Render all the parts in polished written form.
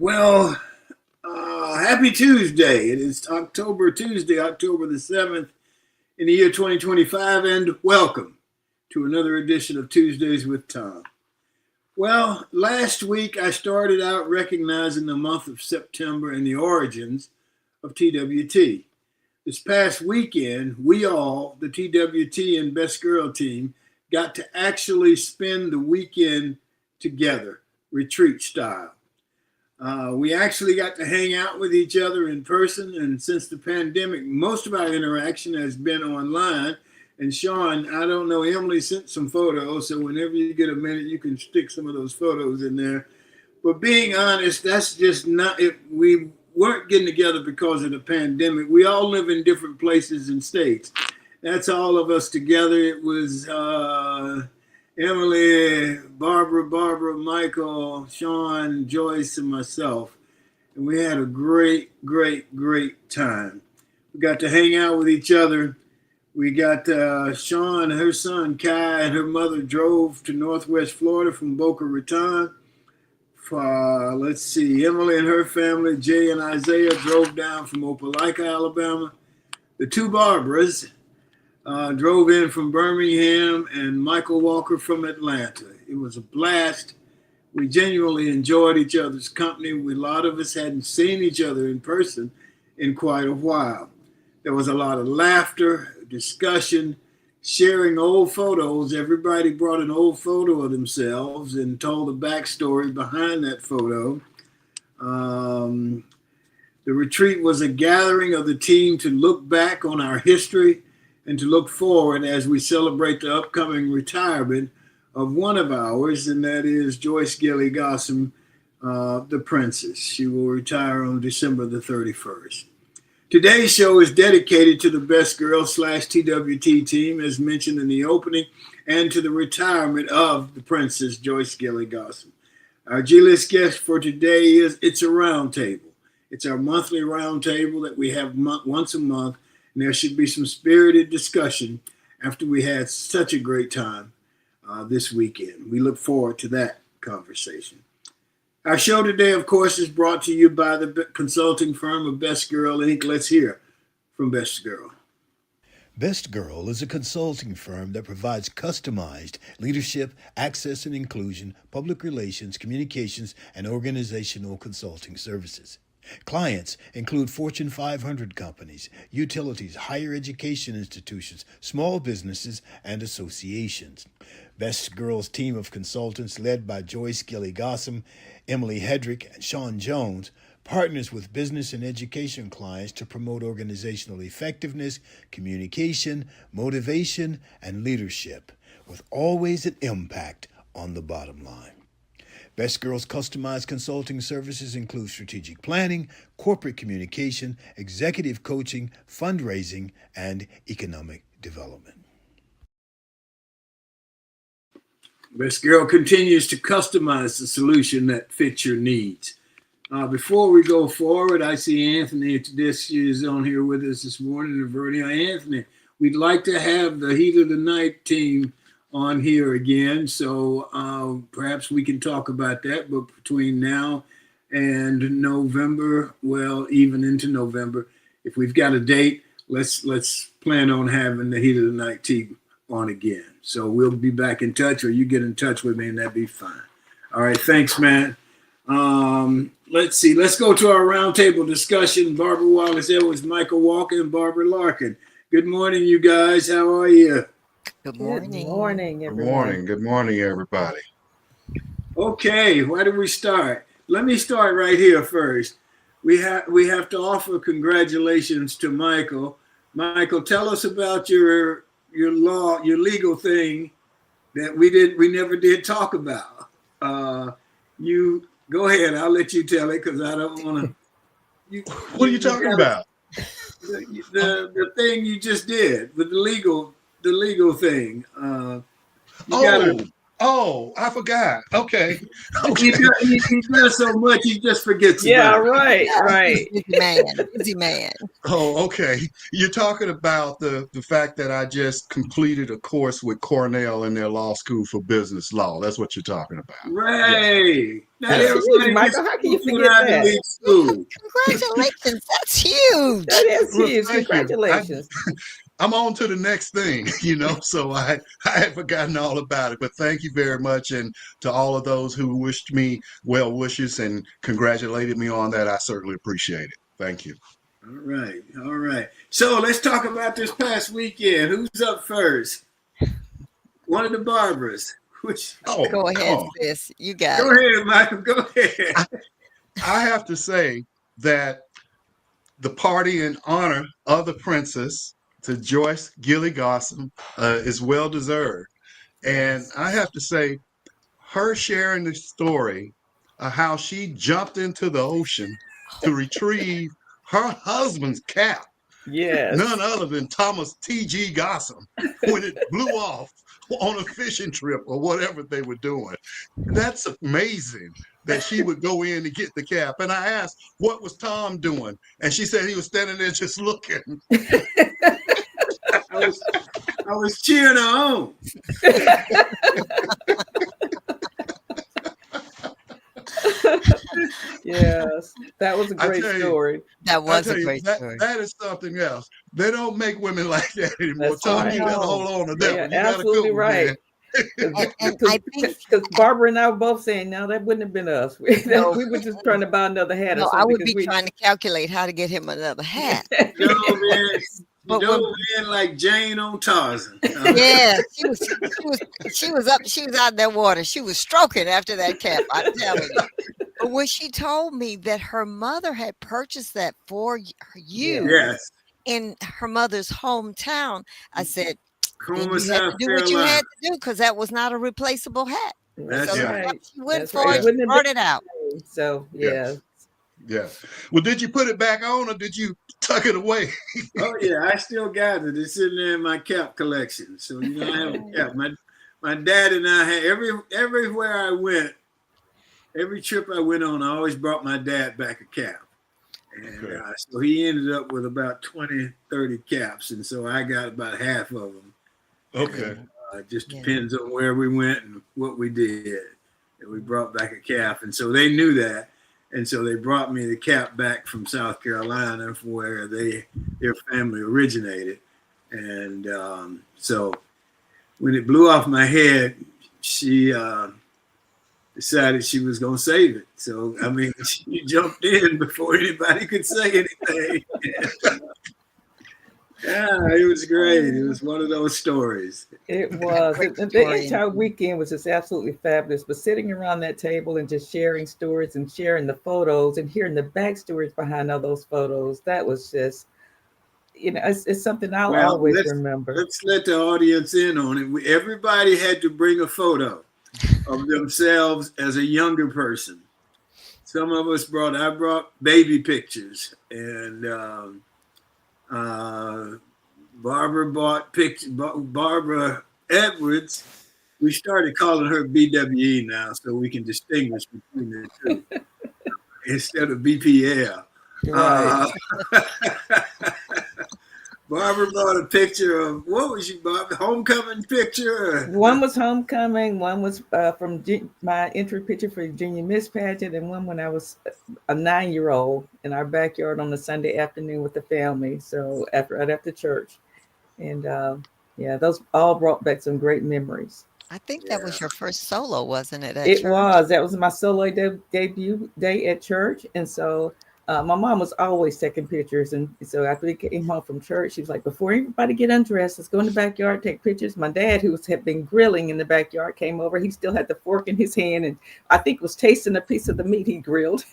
Well, happy Tuesday. It is Tuesday, October the 7th in the year 2025, and welcome to another edition of Tuesdays with Tom. Well, last week I started out recognizing the month of September and the origins of TWT. This past weekend, we all, the TWT and Best Girl team, got to actually spend the weekend together, retreat style. We actually got to hang out with each other in person, and since the pandemic, most of our interaction has been online. And Sean, I don't know, Emily sent some photos, so whenever you get a minute, you can stick some of those photos in there. But being honest, that's just not it. We weren't getting together because of the pandemic. We all live in different places and states. That's all of us together. It was Emily, Barbara, Michael, Sean, Joyce, and myself. And we had a great time. We got to hang out with each other. We got Sean, her son Kai, and her mother drove to Northwest Florida from Boca Raton. Let's see, Emily and her family, Jay and Isaiah, drove down from Opelika, Alabama. The two Barbaras drove in from Birmingham, and Michael Walker from Atlanta. It was a blast. We genuinely enjoyed each other's company. A lot of us hadn't seen each other in person in quite a while. There was a lot of laughter, discussion, sharing old photos. Everybody brought an old photo of themselves and told the backstory behind that photo. The retreat was a gathering of the team to look back on our history and to look forward as we celebrate the upcoming retirement of one of ours, and that is Joyce Gilly Gossam, the princess. She will retire on December the 31st. Today's show is dedicated to the Best Girl / TWT team, as mentioned in the opening, and to the retirement of the princess, Joyce Gilly Gossam. Our G-list guest for today is It's a Roundtable. It's our monthly roundtable that we have once a month, and there should be some spirited discussion after we had such a great time this weekend. We look forward to that conversation. Our show today, of course, is brought to you by the consulting firm of Best Girl Inc. Let's hear from Best Girl. Best Girl is a consulting firm that provides customized leadership, access and inclusion, public relations, communications, and organizational consulting services. Clients include Fortune 500 companies, utilities, higher education institutions, small businesses, and associations. Best Girl's team of consultants, led by Joyce Gilly Gossam, Emily Hedrick, and Sean Jones, partners with business and education clients to promote organizational effectiveness, communication, motivation, and leadership, with always an impact on the bottom line. Best Girl's customized consulting services include strategic planning, corporate communication, executive coaching, fundraising, and economic development. Best Girl continues to customize the solution that fits your needs. Before we go forward, I see Anthony is on here with us this morning. Anthony, we'd like to have the Heat of the Night team on here again, so perhaps we can talk about that. But between now and November, well, even into November, if we've got a date, let's plan on having the Heat of the Night team on again. So we'll be back in touch, or you get in touch with me, and that'd be fine. All right, thanks, man. Let's see. Let's go to our roundtable discussion. Barbara Wallace Edwards, Michael Walker, and Barbara Larkin. Good morning, you guys. How are you? Good morning. Good morning, everyone. Good morning. Good morning, everybody. Okay, why do we start? Let me start right here first. We have to offer congratulations to Michael. Michael, tell us about your legal thing that we never did talk about. You go ahead. I'll let you tell it because I don't want to. What are you talking about? The thing you just did with the legal thing. Oh, I forgot. Okay. He Okay. does, he does so much, he just forgets Yeah, about it. right, Yeah, right. busy man, busy man. Oh, okay. You're talking about the fact that I just completed a course with Cornell in their law school for business law. That's what you're talking about. Yes. Right. Not That's Yeah. huge, everybody gets Michael. How to can go you to an forget Ivy that? League school. Congratulations. That's huge. That is Well, huge. thank you. Congratulations. I'm on to the next thing, so I had forgotten all about it. But thank you very much. And to all of those who wished me well wishes and congratulated me on that, I certainly appreciate it. Thank you. All right. All right. So let's talk about this past weekend. Who's up first? One of the Barbaras. Which Oh, Go ahead, sis. You got go it. ahead, Michael. Go ahead. I have to say that the party in honor of the princess to Joyce Gilly Gossam is well deserved. And Yes. I have to say, her sharing the story of how she jumped into the ocean to retrieve her husband's cap, none Yes. other than Thomas T.G. Gossam, when it blew off on a fishing trip or whatever they were doing. That's amazing that she would go in to get the cap. And I asked, what was Tom doing? And she said he was standing there just looking. I was cheering her on. Yes. That was a I great tell you, story. That I was tell a you great that story. that is something else. They don't make women like that anymore. That's Tom, Oh you right. better no. hold on to They that are one. You got a good absolutely one, man. right. And Because I think Barbara and I were both saying, no, that wouldn't have been us. no, We were just trying to buy another hat or no, I something would because be we. trying to calculate how to get him another hat. No, man. You But when don't man like Jane on Tarzan. yeah, she was out in that water. She was stroking after that cap, I'm telling you. But when she told me that her mother had purchased that for you Yes. Yes. in her mother's hometown, I said, then Homer, you had South to do what you Carolina. had to do because that was not a replaceable hat. And so That's That's Yeah, right. right. she went That's right. for It it. yeah, She wouldn't have brought it out. been. So yeah, yeah. yeah. Well, did you put it back on or did you tuck it away? Oh yeah, I still got it. It's in there in my cap collection. So I have a Oh, cap. My dad and I had everywhere I went, every trip I went on, I always brought my dad back a cap. And Okay. so he ended up with about 20, 30 caps. And so I got about half of them. Okay. And it just yeah. depends on where we went and what we did. And we brought back a cap. And so they knew that. And so they brought me the cap back from South Carolina, from where their family originated. And so when it blew off my head, she decided she was going to save it. So, I mean, she jumped in before anybody could say anything. Yeah, it was great. It was one of those stories. It was. Great The story. entire weekend was just absolutely fabulous. But sitting around that table and just sharing stories and sharing the photos and hearing the backstories behind all those photos, that was just, it's something I'll Well, always remember. let's let the audience in on it. Everybody had to bring a photo of themselves as a younger person. Some of us I brought baby pictures, and Barbara bought pictures. Barbara Edwards. We started calling her BWE now, so we can distinguish between the two instead of BPL. Right. Barbara bought a picture of what was she, Barbara? Homecoming picture? One was homecoming, one was from my entry picture for Junior Miss Pageant, and one when I was a 9-year-old in our backyard on a Sunday afternoon with the family. So right after church, and yeah, those all brought back some great memories. I think that Yeah. was your first solo, wasn't it, at It church? was. That was my solo debut day at church, and so my mom was always taking pictures. And so after we came home from church, she was like, "Before everybody get undressed, let's go in the backyard take pictures." My dad, had been grilling in the backyard, came over. He still had the fork in his hand, and I think was tasting a piece of the meat he grilled.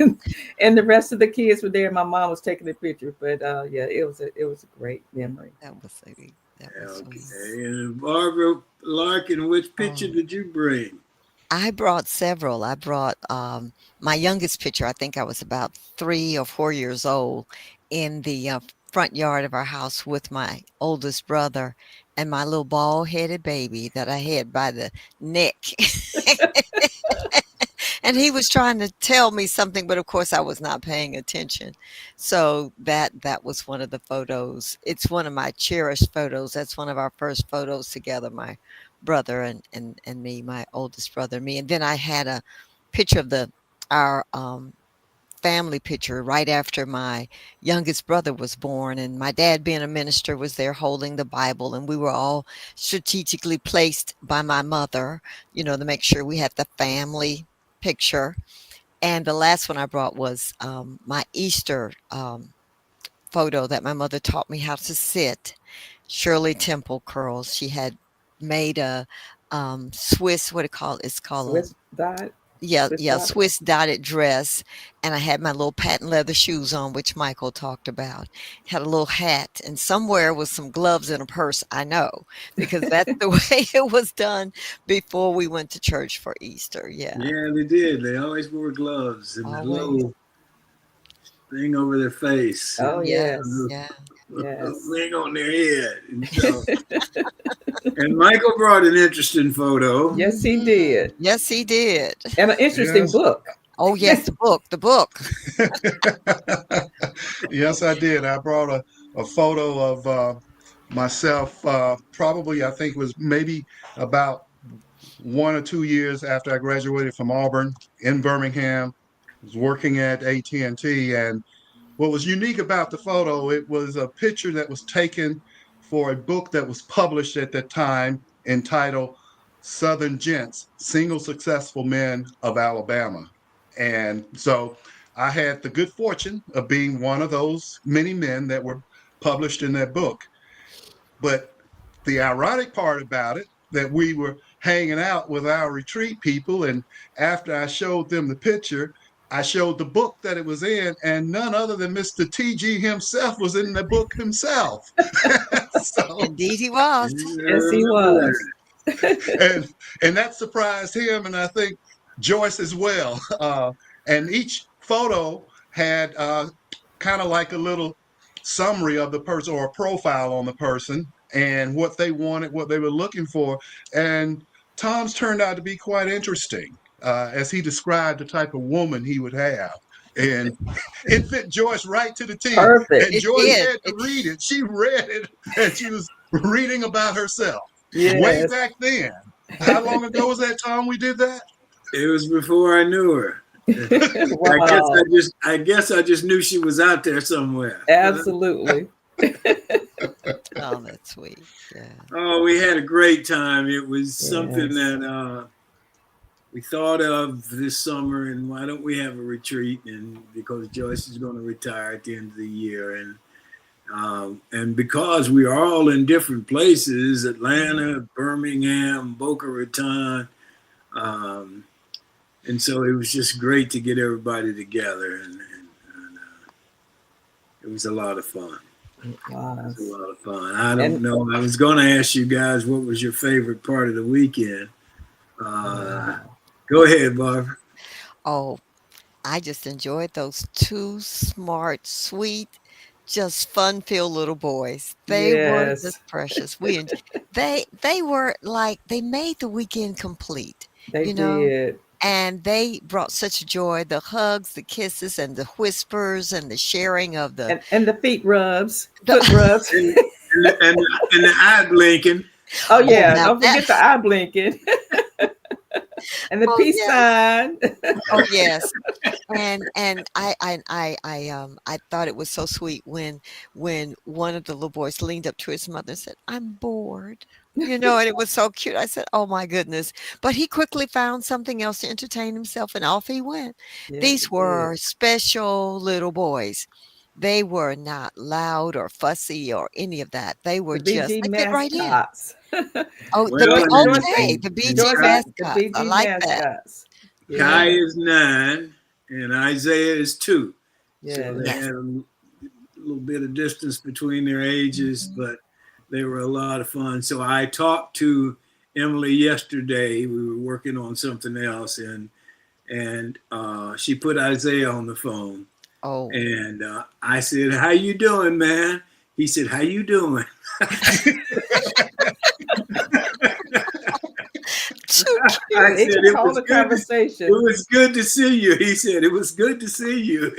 And the rest of the kids were there. My mom was taking a picture, but yeah, it was a great memory. That was sweet. That was sweet. Okay. And Barbara Larkin, which picture Oh, did you bring? I brought several. I brought my youngest picture. I think I was about 3 or 4 years old in the front yard of our house with my oldest brother. and my little bald-headed baby that I had by the neck. And he was trying to tell me something, but of course I was not paying attention. So that was one of the photos. It's one of my cherished photos. That's one of our first photos together, my brother and me, my oldest brother, me. And then I had a picture of the our family picture right after my youngest brother was born, and my dad, being a minister, was there holding the Bible, and we were all strategically placed by my mother, to make sure we had the family picture. And the last one I brought was my Easter photo that my mother taught me how to sit. Shirley Temple curls. She had made a Swiss, what do you call it? It's called a Swiss dot. yeah, Swiss yeah, dot. Swiss dotted dress, and I had my little patent leather shoes on, which Michael talked about. Had a little hat, and somewhere was some gloves in a purse. I know because that's the way it was done before we went to church for Easter. Yeah, Yeah, they did. They always wore gloves and a always. little thing over their face Oh and yes, Yeah. a yes. thing on their head. And so, and Michael brought an interesting photo. Yes, he Mhm. did, Yes, he did. and an interesting Yes. book. Oh yes, the book. Yes, I did. I brought a photo of myself, probably, I think it was maybe about 1 or 2 years after I graduated from Auburn in Birmingham. I was working at AT&T, and what was unique about the photo, it was a picture that was taken for a book that was published at that time entitled Southern Gents, Single Successful Men of Alabama. And so I had the good fortune of being one of those many men that were published in that book. But the ironic part about it, that we were hanging out with our retreat people, and after I showed them the picture, I showed the book that it was in, and none other than Mr. TG himself was in the book himself. So, Indeed, he was. Yeah, I Yes, he remember that. was. and that surprised him, and I think Joyce as well. And each photo had kind of like a little summary of the person or a profile on the person and what they wanted, what they were looking for. And Tom's turned out to be quite interesting as he described the type of woman he would have. And it fit Joyce right to the T. Perfect. And It Joyce did. had to read it. She read it and she was reading about herself way Yes. back then. How long ago was that, Tom, we did that? It was before I knew her. Wow. I guess I just knew she was out there somewhere. Absolutely. Oh, that's sweet. Yeah. Oh, we had a great time. It was something Yes. that we thought of this summer, and why don't we have a retreat? And because Joyce is going to retire at the end of the year, and because we are all in different places, Atlanta, Birmingham, Boca Raton, and so it was just great to get everybody together, and it was a lot of fun. It It was a was. lot of fun. I don't And know. I was going to ask you guys what was your favorite part of the weekend. wow. Go ahead, Barbara. Oh, I just enjoyed those two smart, sweet, just fun-filled little boys. They were Yes, just precious. They were like they made the weekend complete, they you know, did. and they brought such joy. The hugs, the kisses, and the whispers, and the sharing of the And the feet rubs, the. foot rubs. And, and the eye blinking. Oh Oh, yeah, now don't that. forget the eye blinking and the Oh peace yes. sign. Oh yes. And I thought it was so sweet when one of the little boys leaned up to his mother and said, "I'm bored." And it was so cute. I said, "Oh my goodness." But he quickly found something else to entertain himself and off he went. Yes, These it did. were special little boys. They were not loud or fussy or any of that. They were The just BG they fit right in. mascots. Oh, Well, Joyce, okay, the and BG Joyce said the mascots. I BG like that. mascots. Kai Yeah. is 9, and Isaiah is 2. So they Yes. Yes. had a little bit of distance between their ages, Mhm. but they were a lot of fun. So I talked to Emily yesterday. We were working on something else, and she put Isaiah on the phone, Oh. and I said, "How you doing, man?" He said, "How you doing?" Too I cute. It said can hold a it conversation. was good to see you. He said it was good to see you.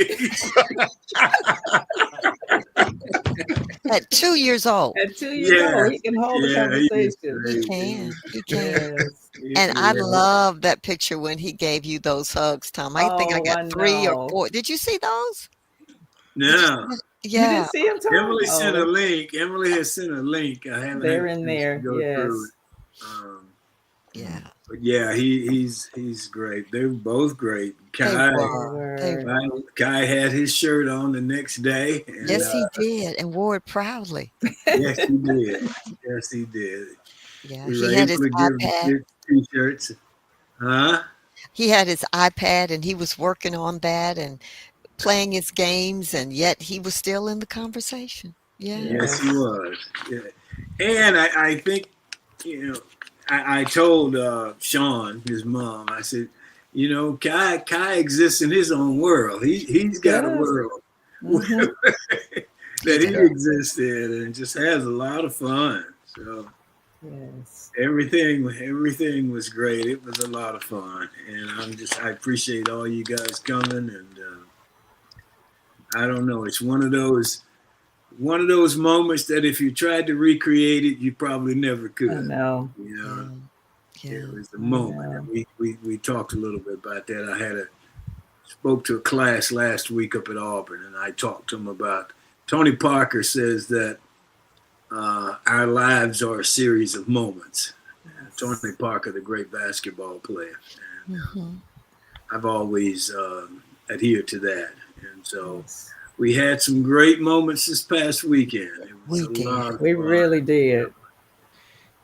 At 2 years old. At 2 years old, Yes, he can hold a yeah, he is conversation. He great. can. He can. Yes. And I Yeah. love that picture when he gave you those hugs, Tom. I think I Oh, got I 3 or know. 4. Did you see those? Did you see Now, that? You didn't Yeah. see him, Tom? Emily sent a Oh, link. Emily has sent a link. I haven't had they're a in chance to there. go through it. Yes. Um, Yeah. but yeah, he's great. They're both great. They They were. They were. were. Kai had his shirt on the next day, and Yes, he did, and wore it proudly. yes, he did. Yes, he did. Yeah, We were he had able his to iPad. give t-shirts. Huh? He had his iPad, and he was working on that and playing his games, and yet he was still in the conversation. Yeah. Yes, he Yes. was. Yeah. And I think, I told Sean, his mom, I said, Kai exists in his own world. He's He got a does. world Mm-hmm. He that he does. exists in and just has a lot of fun. So Yes. everything was great. It was a lot of fun, and I appreciate all you guys coming. And I don't know, it's one of those moments that if you tried to recreate it, you probably never I could. know. You Yeah. know, Yeah. it was the I moment, know. and we talked a little bit about that. Spoke to a class last week up at Auburn, and I talked to them about. Tony Parker says that our lives are a series of moments. Tony Parker, the great basketball player, and Hmm. I've always adhered to that. And so Yes. we had some great moments this past weekend. It was We a did. lot of We fun. really did.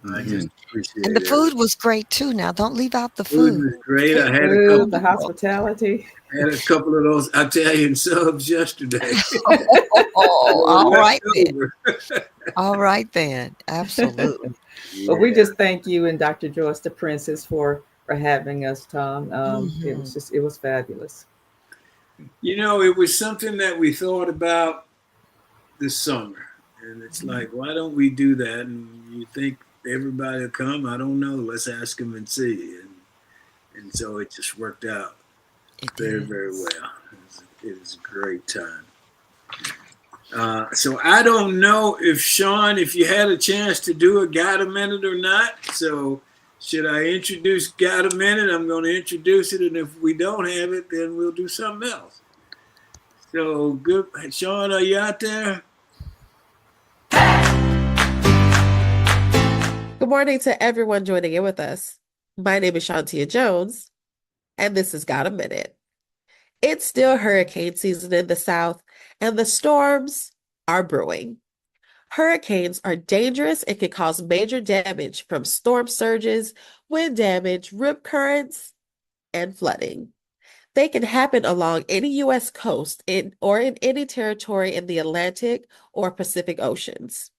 I Hmm. just appreciate And the it. food was great too. Now, don't leave out the Food food. was great. I The had a food, couple. the hospitality. Had a couple of those Italian subs yesterday. Oh, They were all left right then. over. All right then. Absolutely. But we Yeah. just thank you and Dr. Joyce, the princess, for having us, Tom. Hmm. It was fabulous. It was something that we thought about this summer. And it's like, why don't we do that? And you think everybody will come? I don't know. Let's ask them and see. And so it just worked out It very, did. very well. It was a great time. So I don't know if Sean, if you had a chance to do a Got a Minute or not. So should I introduce Got a Minute? I'm going to introduce it. And if we don't have it, then we'll do something else. So good. Sean, are you out there? Good morning to everyone joining in with us. My name is Shantia Jones, and this has Got a Minute. It's still hurricane season in the South, and the storms are brewing. Hurricanes are dangerous and can cause major damage from storm surges, wind damage, rip currents, and flooding. They can happen along any U.S. coast or in any territory in the Atlantic or Pacific Oceans.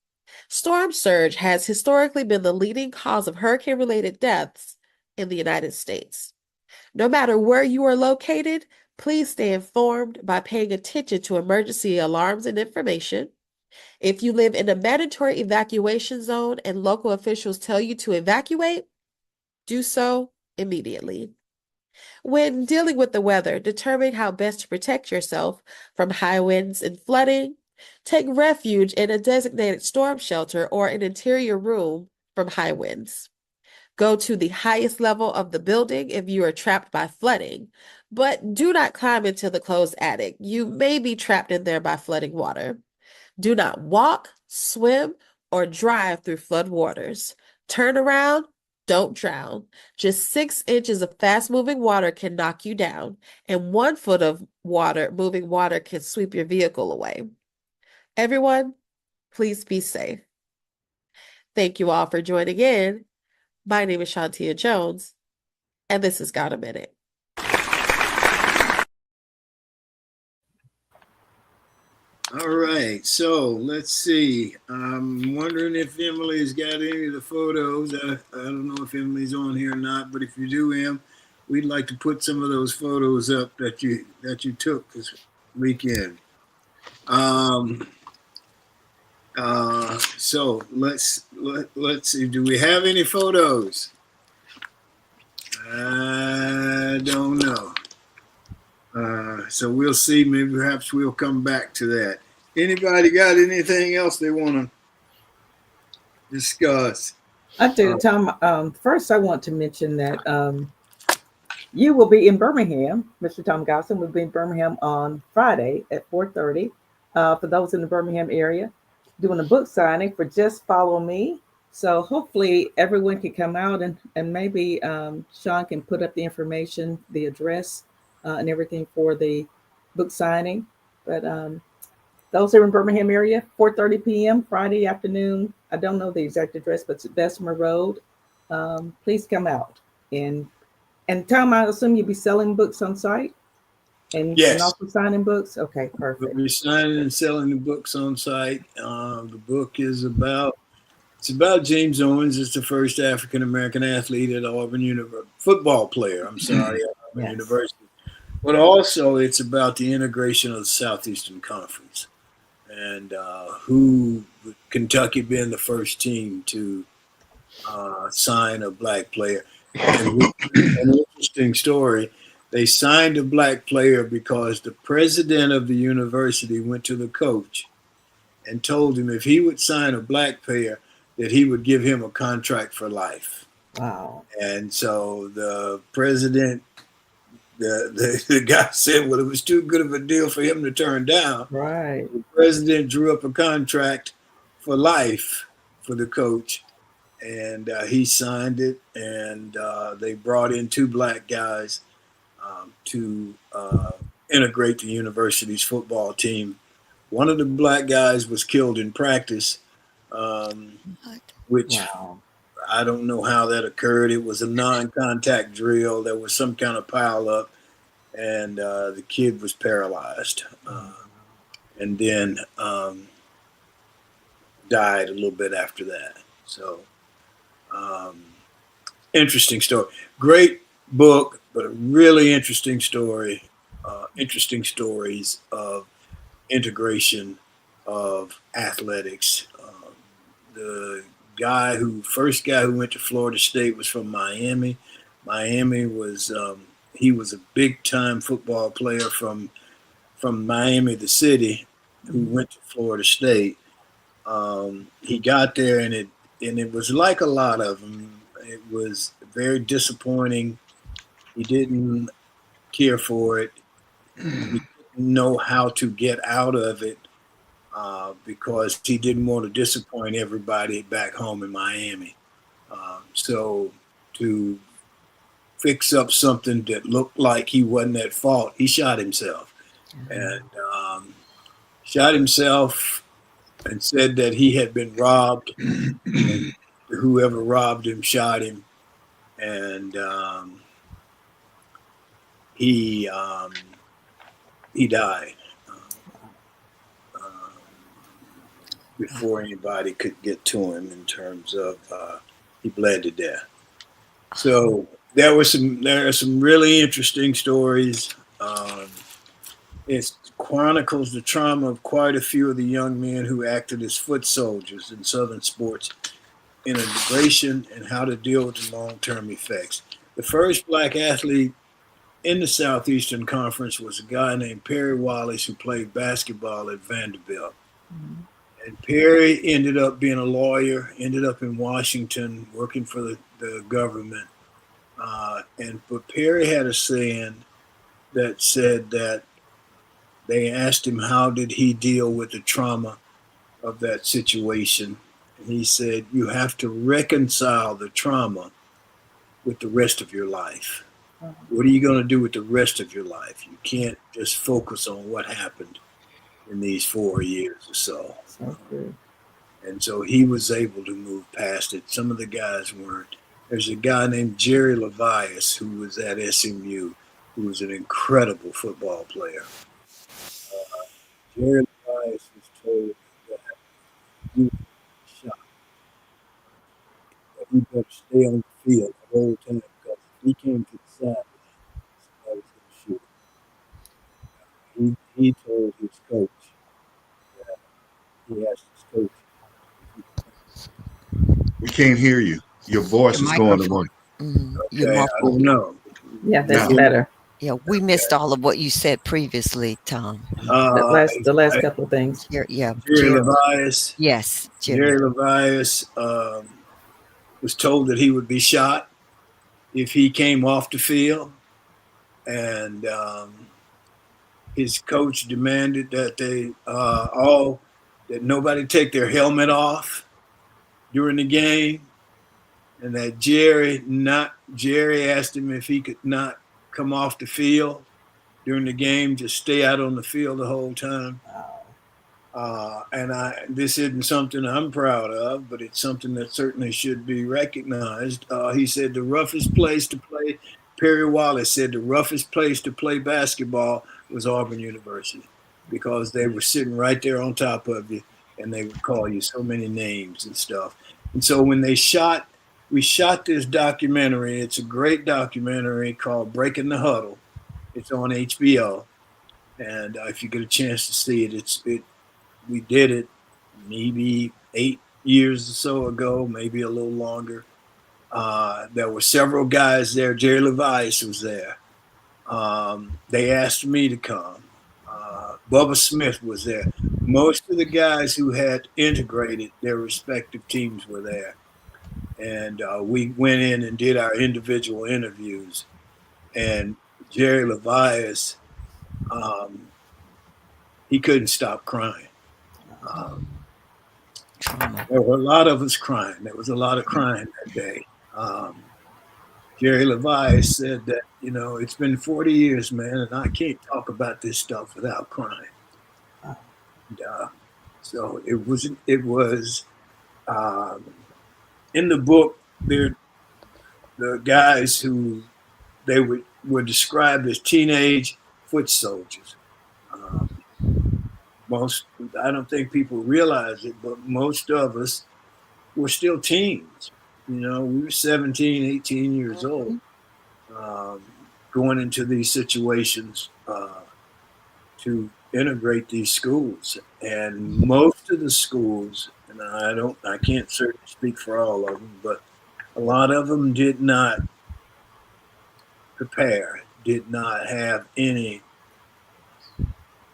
Storm surge has historically been the leading cause of hurricane-related deaths in the United States. No matter where you are located, please stay informed by paying attention to emergency alarms and information. If you live in a mandatory evacuation zone and local officials tell you to evacuate, do so immediately. When dealing with the weather, determine how best to protect yourself from high winds and flooding. Take refuge in a designated storm shelter or an interior room from high winds. Go to the highest level of the building if you are trapped by flooding, but do not climb into the closed attic. You may be trapped in there by flooding water. Do not walk, swim, or drive through flood waters. Turn around, don't drown. Just 6 inches of fast-moving water can knock you down, and 1 foot of moving water can sweep your vehicle away. Everyone, please be safe. Thank you all for joining in. My name is Shantia Jones, and this has Got a Minute. All right. So let's see. I'm wondering if Emily's got any of the photos. I don't know if Emily's on here or not, but if you do, Em, we'd like to put some of those photos up that you took this weekend. So let's see. Do we have any photos? I don't know. So we'll see. Maybe perhaps we'll come back to that. Anybody got anything else they want to discuss? I do, Uh, Tom. First, I want to mention that you will be in Birmingham. Mr. Tom Gosson will be in Birmingham on Friday at 4:30. For those in the Birmingham area, doing a book signing for Just Follow Me. So hopefully everyone can come out and maybe Sean can put up the information, the address, and everything for the book signing. But those are in Birmingham area, 4:30 p.m. Friday afternoon. I don't know the exact address, but it's at Bessemer Road. Please come out. And and Tom, I assume you'll be selling books on site and yes, also signing books. Okay, we'll perfect. be signing and selling the books on site. The book is about it's about James Owens. It's the first African American athlete at Auburn University, football player. I'm sorry, at Auburn Yes. University. But also, it's about the integration of the Southeastern Conference and who Kentucky being the first team to sign a black player. And an interesting story, they signed a black player because the president of the university went to the coach and told him if he would sign a black player, that he would give him a contract for life. Wow. And so the president, the guy said, well, it was too good of a deal for him to turn down. Right. The president drew up a contract for life for the coach, and he signed it. And they brought in two black guys to integrate the university's football team. One of the black guys was killed in practice, um, What? which Wow. I don't know how that occurred. It was a non-contact drill. There was some kind of pileup, and the kid was paralyzed, and then died a little bit after that. So, um, interesting story. Great book, but a really interesting story. Interesting stories of integration of athletics. The first guy who went to Florida State was from Miami. Miami was he was a big time football player from Miami, the city, who Mhm. went to Florida State. He got there, and it was like a lot of them. It was very disappointing. He didn't care for it. He didn't know how to get out of it because he didn't want to disappoint everybody back home in Miami. So to fix up something that looked like he wasn't at fault, he shot himself and um, shot himself and said that he had been robbed and whoever robbed him shot him, and he he died before anybody could get to him. In terms of he bled to death. So there are some really interesting stories. Um, it chronicles the trauma of quite a few of the young men who acted as foot soldiers in Southern sports integration and how to deal with the long-term effects. The first black athlete in the Southeastern Conference was a guy named Perry Wallace who played basketball at Vanderbilt. Mhm. And Perry ended up being a lawyer, ended up in Washington working for the government. But Perry had a saying that said that they asked him how did he deal with the trauma of that situation. And he said, you have to reconcile the trauma with the rest of your life. What are you going to do with the rest of your life? You can't just focus on what happened in these 4 years or so. So true. And so he was able to move past it. Some of the guys weren't. There's a guy named Jerry Levias who was at SMU, who was an incredible football player. Jerry Levias was told that he was shot, that he better stay on the field the whole time because if he came to the sideline, somebody was going to shoot him. He told his coach that he asked his coach can't hear you. Your voice Your is going microphone. away. You're Okay, I muffled. don't know. Yeah, You that's hear me? better. Yeah, we missed all of what you said previously, Tom. The last couple of things. Yeah, Jerry Jerry. Levias. Yes, Jerry. Jerry Levias was told that he would be shot if he came off the field, and his coach demanded that they all that nobody take their helmet off during the game, and that Jerry asked him if he could not come off the field during the game, just stay out on the field the whole time. And this isn't something I'm proud of, but it's something that certainly should be recognized. He said the roughest place to play, Perry Wallace said the roughest place to play basketball was Auburn University, because they were sitting right there on top of you and they would call you so many names and stuff. And so when we shot this documentary. It's a great documentary called Breaking the Huddle. It's on HBO. And if you get a chance to see it, we did it maybe 8 years or so ago, maybe a little longer. There were several guys there. Jerry Levias was there. They asked me to come. Bubba Smith was there. Most of the guys who had integrated their respective teams were there. And we went in and did our individual interviews. And Jerry Levias, he couldn't stop crying. There were a lot of us crying. There was a lot of crying that day. Jerry Levias said that, it's been 40 years, man, and I can't talk about this stuff without crying. And, so it was in the book, the guys who they were described as teenage foot soldiers. I don't think people realize it, but most of us were still teens. We were 17, 18 years old, going into these situations to integrate these schools. And most of the schools, and I can't certainly speak for all of them, but a lot of them did not prepare, did not have anything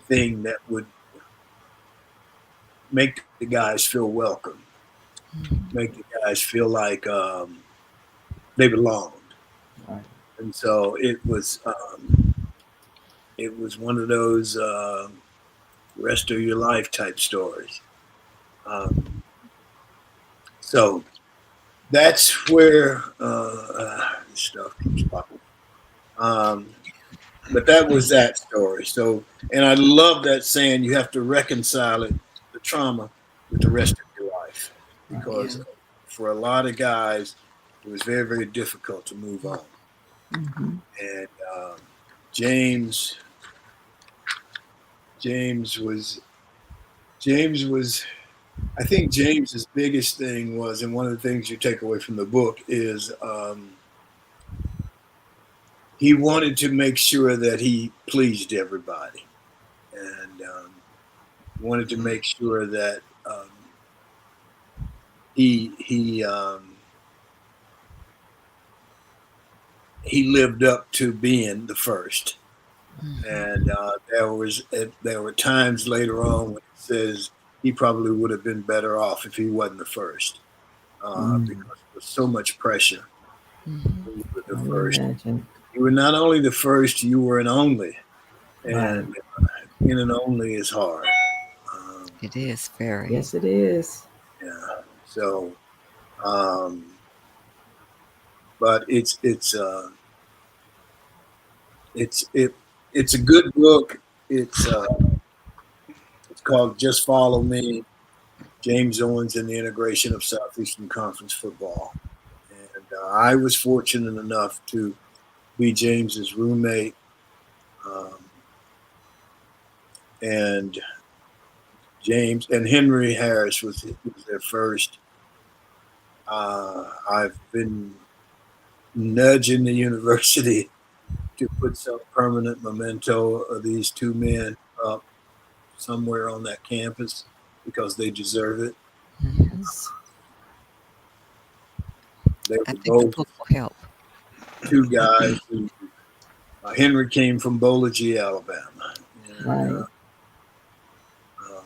that would make the guys feel welcome, make the guys feel like they belonged. Right. And so it was one of those rest of your life type stories. So that's where stuff keeps popping. But that was that story. So, and I love that saying, you have to reconcile the trauma with the rest of your life, because for a lot of guys, it was very, very difficult to move on. Mm-hmm. And James was, I think James's biggest thing was, and one of the things you take away from the book is he wanted to make sure that he pleased everybody, and wanted to make sure that he lived up to being the first. And there were times later on when it says he probably would have been better off if he wasn't the first, because there was so much pressure. When you were the first. Imagine. You were not only the first, you were an only, and being an only is hard. It is very. Yes, it is. Yeah. So, but it's a good book. It's called Just Follow Me, James Owens and the Integration of Southeastern Conference Football. And I was fortunate enough to be James's roommate. And James and Henry Harris was their first. I've been nudging the university to put some permanent memento of these two men up somewhere on that campus, because they deserve it. Yes. They I were think the both book will help. two guys who Henry came from Bowler, Alabama, and Right. um,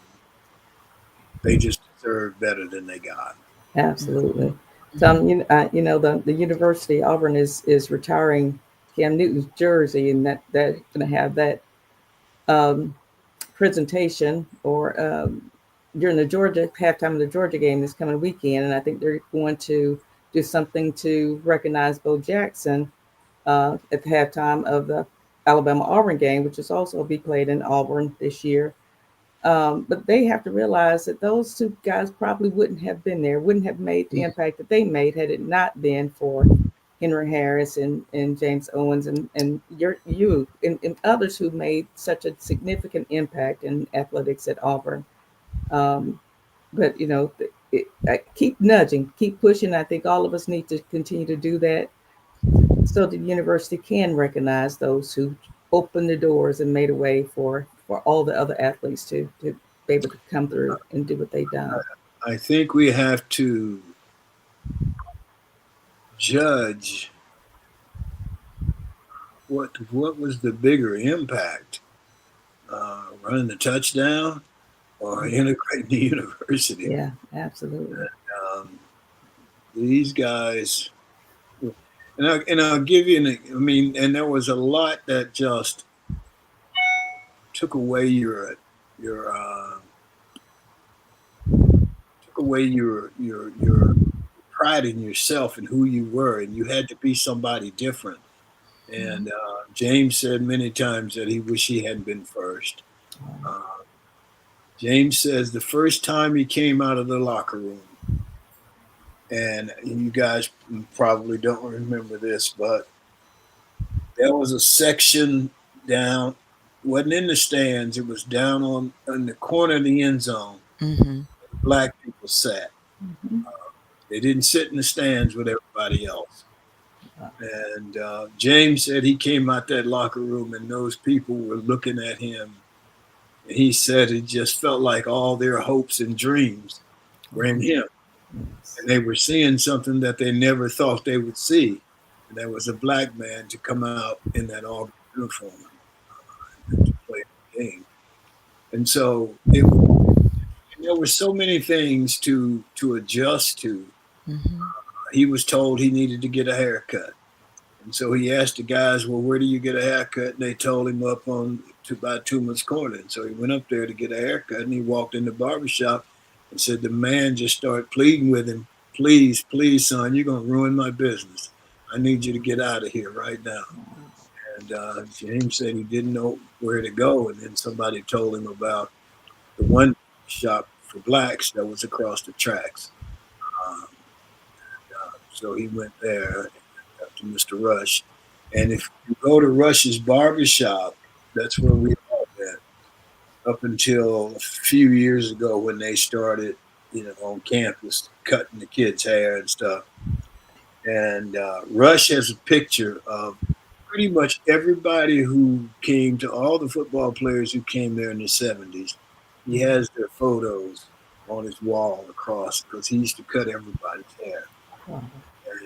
they just deserved better than they got. Absolutely. Mhm. You know, the University Auburn is retiring Cam Newton's jersey, and that going to have that um, presentation or during the Georgia halftime of the Georgia game this coming weekend, and I think they're going to do something to recognize Bo Jackson at the halftime of the Alabama Auburn game, which is also be played in Auburn this year. But they have to realize that those two guys probably wouldn't have been there, wouldn't have made the Mhm. impact that they made had it not been for Henry Harris and James Owens and others who made such a significant impact in athletics at Auburn. Um, but you know, I keep nudging, keep pushing. I think all of us need to continue to do that so the university can recognize those who opened the doors and made a way for all the other athletes to be able to come through and do what they've done. I think we have to judge what was the bigger impact, running the touchdown or integrating the university. Yeah, absolutely. Um, these guys, and I'll give you an. I mean, and there was a lot that just took away your took away your pride in yourself and who you were, and you had to be somebody different. And James said many times that he wished he hadn't been first. Uh, James says the first time he came out of the locker room, and you guys probably don't remember this, but there was a section down, wasn't in the stands, it was down on in the corner of the end zone. Mhm. Black people sat. Mhm. They didn't sit in the stands with everybody else. And James said he came out that locker room and those people were looking at him. And he said it just felt like all their hopes and dreams were in him. Yes. And they were seeing something that they never thought they would see. And that was a black man to come out in that Auburn uniform and to play the game. And so there were so many things to adjust to. Mhm. He was told he needed to get a haircut. And so he asked the guys, well, where do you get a haircut? And they told him up on by Toomer's Corner. And so he went up there to get a haircut and he walked in the barbershop and said, the man just started pleading with him, please, please, son, you're going to ruin my business. I need you to get out of here right now. And James said he didn't know where to go. And then somebody told him about the one shop for blacks that was across the tracks. Um, so he went there to Mr. Rush. And if you go to Rush's barbershop, that's where we all been up until a few years ago when they started, on campus cutting the kids' hair and stuff. And Rush has a picture of pretty much everybody who came to all the football players who came there in the 70s. He has their photos on his wall across because he used to cut everybody's hair. Wow.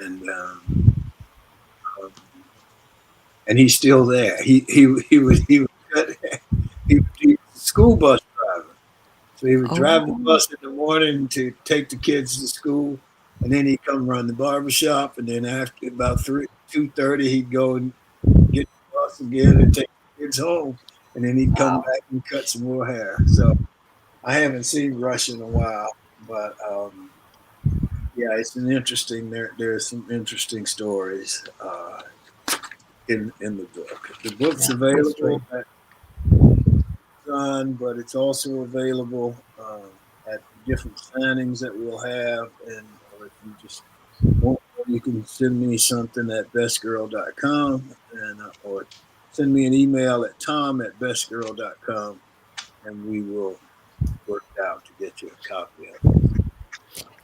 And um, and he's still there. He was he was a school bus driver, so he would drive the Oh. bus in the morning to take the kids to school, and then he'd come run the barbershop, and then after about 2:30, he'd go and get the bus again and take the kids home, and then he'd come Wow. back and cut some more hair. So I haven't seen Rush in a while, but yeah, it's an interesting. There's some interesting stories in the book. The book's Yeah, history. available at Amazon, but it's also available at different signings that we'll have. And or if you just want, you can send me something at bestgirl.com and or send me an email at tom@bestgirl.com, and we will work out to get you a copy of it.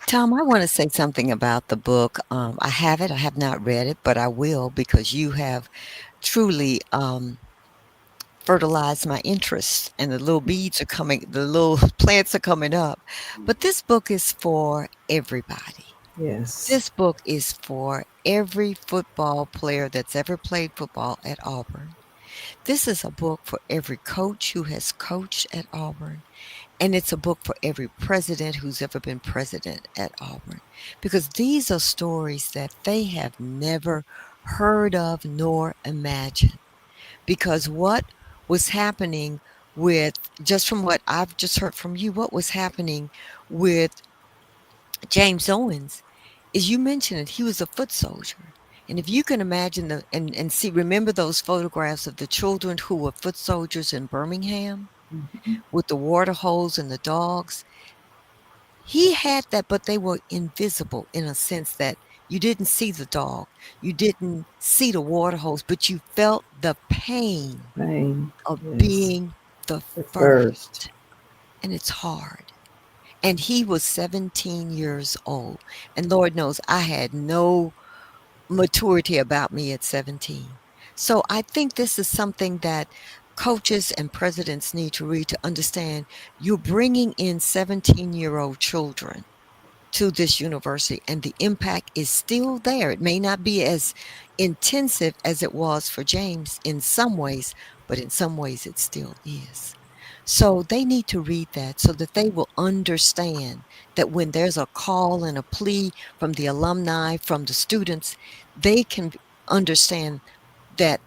Tom, I want to say something about the book. I have it. I have not read it, but I will because you have truly fertilized my interest, and the little beads are coming. The little plants are coming up. But this book is for everybody. Yes. This book is for every football player that's ever played football at Auburn. This is a book for every coach who has coached at Auburn. And it's a book for every president who's ever been president at Auburn. Because these are stories that they have never heard of nor imagined. Because what was happening with, just from what I've just heard from you, what was happening with James Owens is, you mentioned it, he was a foot soldier. And if you can imagine and see, remember those photographs of the children who were foot soldiers in Birmingham Mhm. with the water holes and the dogs? He had that, but they were invisible in a sense that you didn't see the dog, you didn't see the water hose, but you felt the pain Pain. of Yes. being the The first. first. And it's hard. And he was 17 years old. And Lord knows I had no maturity about me at 17. So I think this is something that coaches and presidents need to read to understand. You're bringing in 17-year-old children to this university, and the impact is still there. It may not be as intensive as it was for James in some ways, but in some ways it still is. So they need to read that so that they will understand that when there's a call and a plea from the alumni, from the students, they can understand that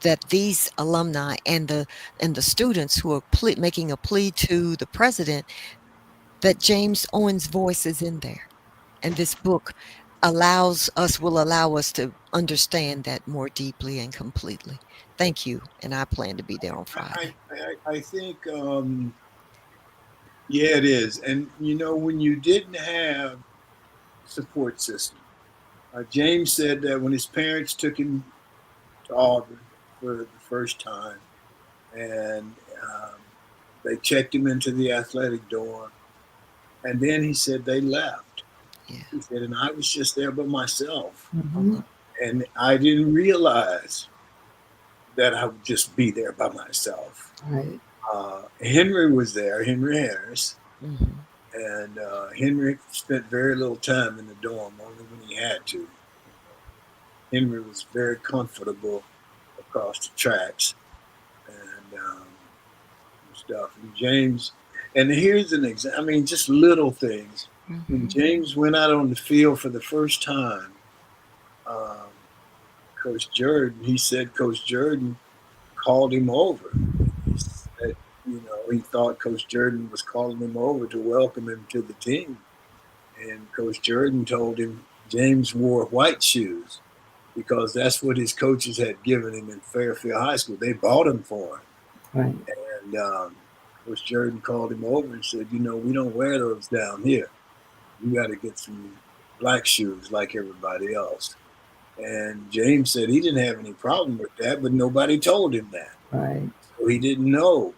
that these alumni and the students who are making a plea to the president, that James Owens' voice is in there. And this book will allow us to understand that more deeply and completely. Thank you. And I plan to be there on I, Friday. I think, yeah, it is. And when you didn't have support system, James said that when his parents took him to Auburn for the first time, and um, they checked him into the athletic dorm, and then he said they left. Yeah. He said, and I was just there by myself, Mhm. Mhm. and I didn't realize that I would just be there by myself. Right. Henry was there, Henry Harris, Mhm. and Henry spent very little time in the dorm, only when he had to. Henry was very comfortable across the tracks and stuff. And James, and here's an example. I mean, just little things. When Mhm. James went out on the field for the first time, um, Coach Jordan, he said Coach Jordan called him over. He said, he thought Coach Jordan was calling him over to welcome him to the team. And Coach Jordan told him James wore white shoes because that's what his coaches had given him in Fairfield High School. They bought them for him. Right. And Coach Jordan called him over and said, we don't wear those down here. You got to get some black shoes like everybody else. And James said he didn't have any problem with that, but nobody told him that. Right. So he didn't know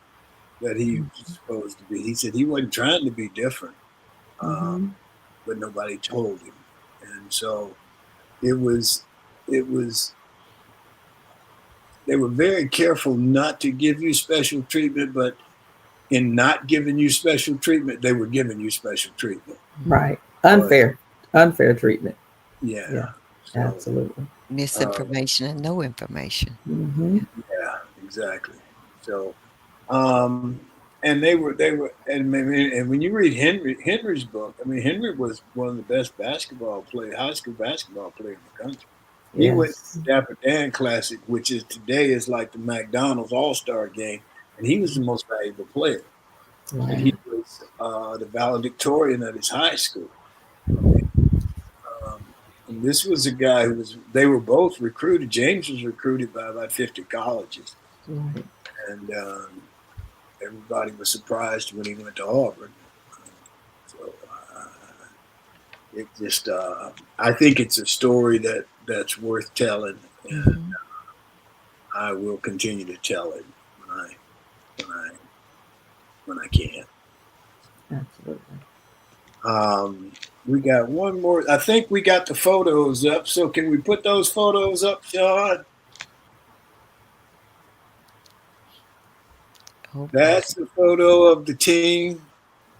that he was supposed to be. He said he wasn't trying to be different, uh, Mm-hmm. but nobody told him. And so it was, it was, they were very careful not to give you special treatment, but in not giving you special treatment, they were giving you special treatment. Right. But Unfair treatment. yeah, Yeah. so Absolutely. uh, Misinformation and no information. Mm-hmm. Yeah. yeah, exactly. So um, and they were and when you read Henry's book, I mean Henry was one of the best high school basketball player in the country. He went to Yes. the Dapper Dan Classic, which is today is like the McDonald's All Star Game, and he was the most valuable player. And Right. he was the valedictorian at his high school. I mean, um, and this was a guy who was. They were both recruited. James was recruited by about 50 colleges, Right. and everybody was surprised when he went to Auburn. So it just, I think it's a story that's worth telling, and Mhm. I will continue to tell it when I when I when I can. Absolutely. Um, we got one more. I think we got the photos up. So can we put those photos up, Sean? Oh boy. That's the photo of the team.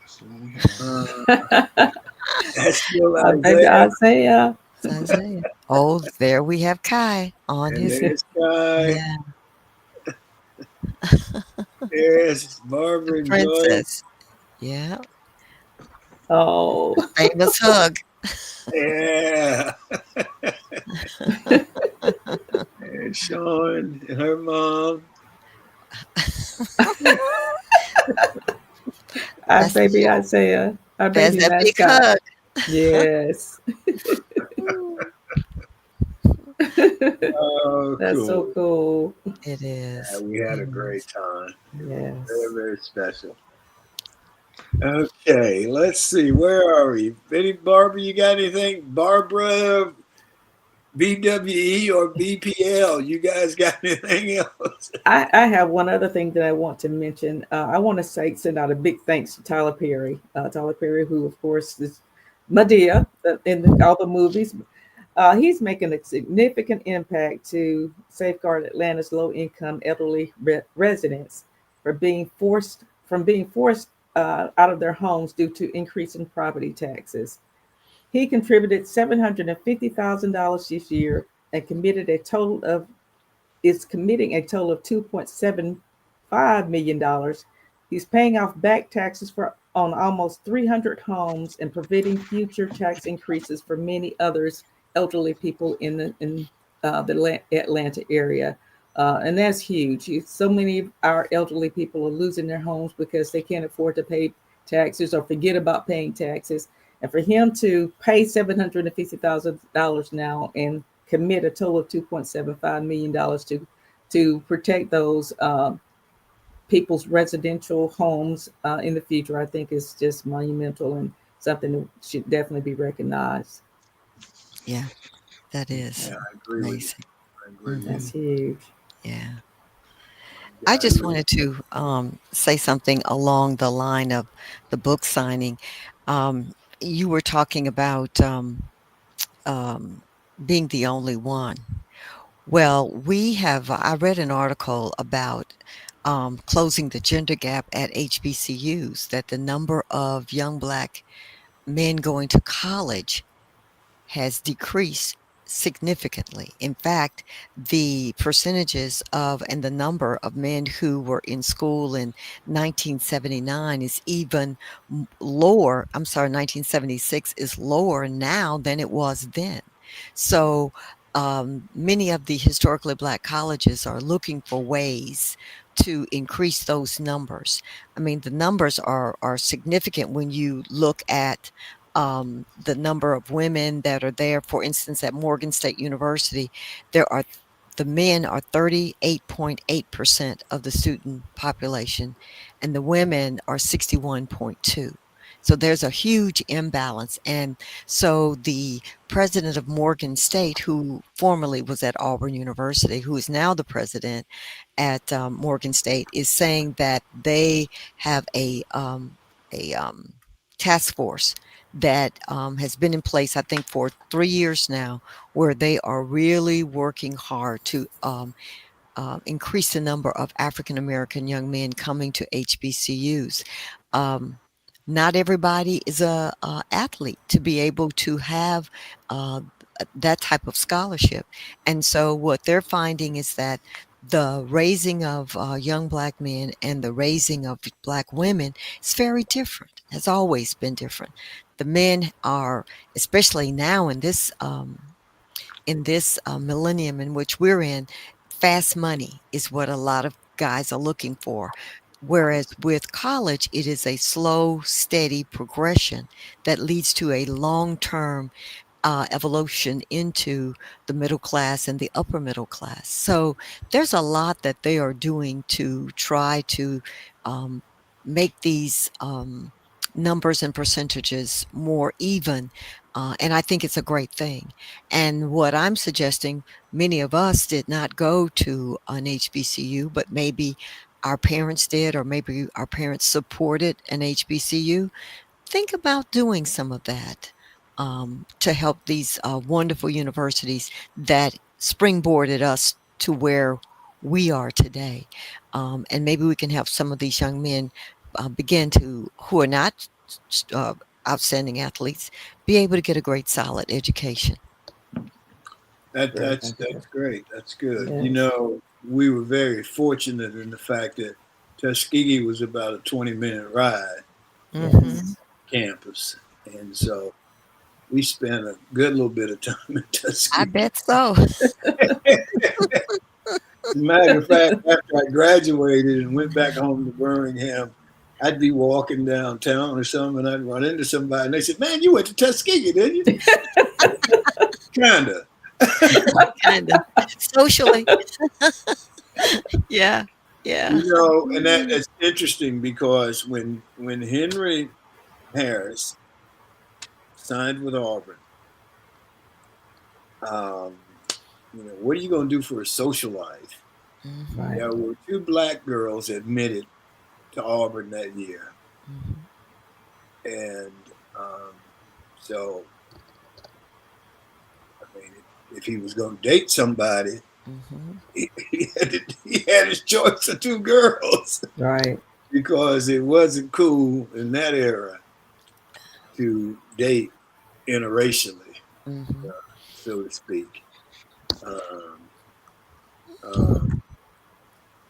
That's the one we have. Uh, That's still Baby Isaiah. Isaiah. It's Isaiah. Oh, there we have Kai on And his. there's Sky. Yeah, There's the Barbara and Joyce. princess. Yeah, Oh, the famous hug. Yeah. And Sean and her mom. our That's baby Isaiah, our there's baby that big mascot. hug. Yes. Oh, That's so cool. cool. It Yeah, is. we had It a great is. time. It was very, Yes. very special. Okay, let's see. Where are we? Betty Barbara, you got anything? Barbara, BWE or BPL? You guys got anything else? I have one other thing that I want to mention. I want to send out a big thanks to Tyler Perry. Tyler Perry, who of course is Medea in all the movies. He's making a significant impact to safeguard Atlanta's low-income elderly residents from being forced out of their homes due to increasing property taxes. He contributed $750,000 this year and committed a total of is committing a total of $2.75 million. He's paying off back taxes for on almost 300 homes and preventing future tax increases for many others elderly people in the Atlanta area. And that's huge. So many of our elderly people are losing their homes because they can't afford to pay taxes or forget about paying taxes. And for him to pay $750,000 now and commit a total of $2.75 million to protect those people's residential homes in the future, I think is just monumental and something that should definitely be recognized. Yeah, that is Yeah, I agree with you. amazing. I agree with Hmm. That's you. huge. Yeah. I I just agree. wanted to say something along the line of the book signing. You were talking about um, being the only one. Well, I read an article about closing the gender gap at HBCUs, that the number of young Black men going to college has decreased significantly. In fact, the percentages of and the number of men who were in school in 1979 is even lower. I'm sorry, 1976 is lower now than it was then. So, many of the historically Black colleges are looking for ways to increase those numbers. I mean, the numbers are significant when you look at the number of women that are there. For instance, at Morgan State University, there are the men are 38.8% of the student population, and the women are 61.2. So there's a huge imbalance. And so the president of Morgan State, who formerly was at Auburn University, who is now the president at Morgan State, is saying that they have a task force that has been in place, I think, for 3 years now, where they are really working hard to increase the number of African American young men coming to HBCUs. Um, not everybody is a athlete to be able to have uh, that type of scholarship, and so what they're finding is that the raising of young Black men and the raising of Black women is very different. Has always been different. The men are, especially now in this millennium in which we're in, fast money is what a lot of guys are looking for. Whereas with college, it is a slow, steady progression that leads to a long term evolution into the middle class and the upper middle class. So there's a lot that they are doing to try to um, make these numbers and percentages more even. And I think it's a great thing. And what I'm suggesting, many of us did not go to an HBCU, but maybe our parents did, or maybe our parents supported an HBCU. Think about doing some of that to help these wonderful universities that springboarded us to where we are today. And maybe we can help some of these young men begin to, who are not outstanding athletes be able to get a great, solid education. Very That's positive. great. That's good. You Yes. know, we were very fortunate in the fact that Tuskegee was about a 20-minute ride from Hmm. Yes. campus, and so we spent a good little bit of time in I Tuskegee. bet so. As a matter of fact, after I graduated and went back home to Birmingham, I'd be walking downtown or something, and I'd run into somebody, and they said, "Man, you went to Tuskegee, didn't you?" Kinda. Kind of socially. Yeah. Yeah. You know, and that's interesting because when Henry Harris signed with Auburn, um, you know, what are you going to do for a social life? Hmm. Right. There were two black girls admitted to Auburn that year, Hmm. and um, so I mean, if he was going to date somebody, Hmm. he had his choice of two girls Right. because it wasn't cool in that era to date interracially, Hmm. so to speak. Um, um,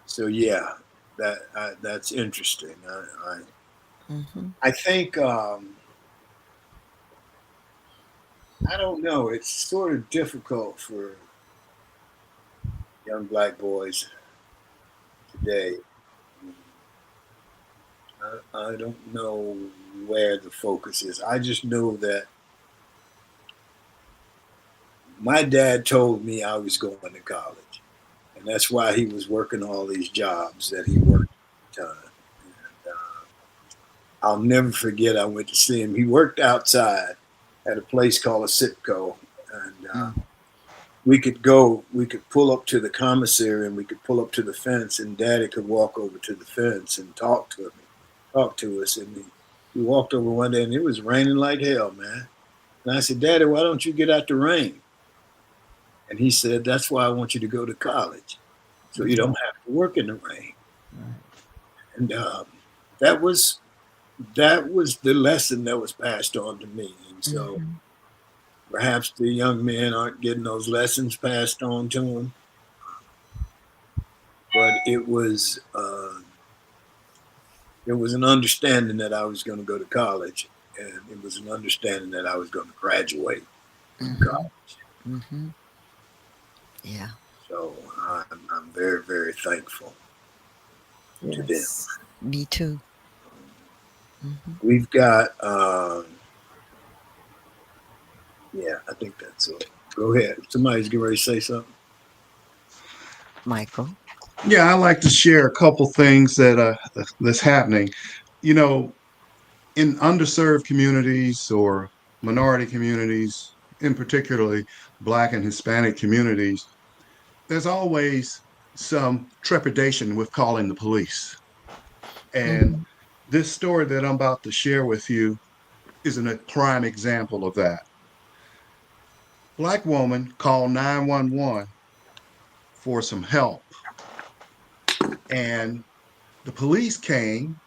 so yeah, that's interesting. Hmm. I think I don't know. It's sort of difficult for young black boys today. I don't know where the focus is. I just know that my dad told me I was going to college, and that's why he was working all these jobs that he worked at the time. And, I'll never forget. I went to see him. He worked outside at a place called a Sitco, and we could go. We could pull up to the commissary, and we could pull up to the fence, and Daddy could walk over to the fence and talk to us. And we walked over one day, and it was raining like hell, man. And I said, Daddy, why don't you get out the rain? And he said, that's why I want you to go to college, so you Mhm. don't have to work in the rain. Right. And that was that was the lesson that was passed on to me. And so Hmm. perhaps the young men aren't getting those lessons passed on to them, but it was an understanding that I was going to go to college, and it was an understanding that I was going to graduate from Hmm. college. Hmm. Yeah. So I'm very very thankful to them. Yes. Me too. Hmm. We've got yeah, I think that's it. Go ahead. Somebody's getting ready to say something. Michael. Yeah, I like to share a couple things that's happening. You know, in underserved communities or minority communities, in particularly Black and Hispanic communities, there's always some trepidation with calling the police. And Mhm. this story that I'm about to share with you is a prime example of that. Black woman called 911 for some help, and the police came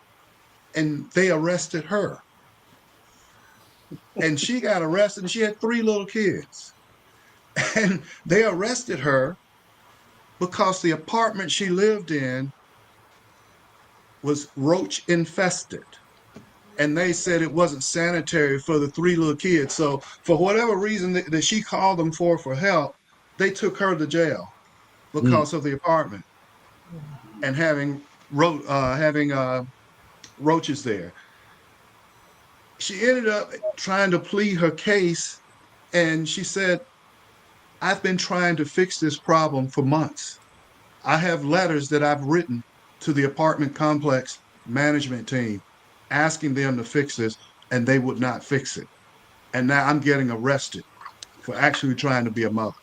and they arrested her. And she got arrested, and she had three little kids. And they arrested her because the apartment she lived in was roach infested. And they said it wasn't sanitary for the three little kids. So, for whatever reason that she called them for help, they took her to jail Mm. because of the apartment and having roaches there. She ended up trying to plead her case, and she said, I've been trying to fix this problem for months. I have letters that I've written to the apartment complex management team asking them to fix this, and they would not fix it. And now I'm getting arrested for actually trying to be a mother.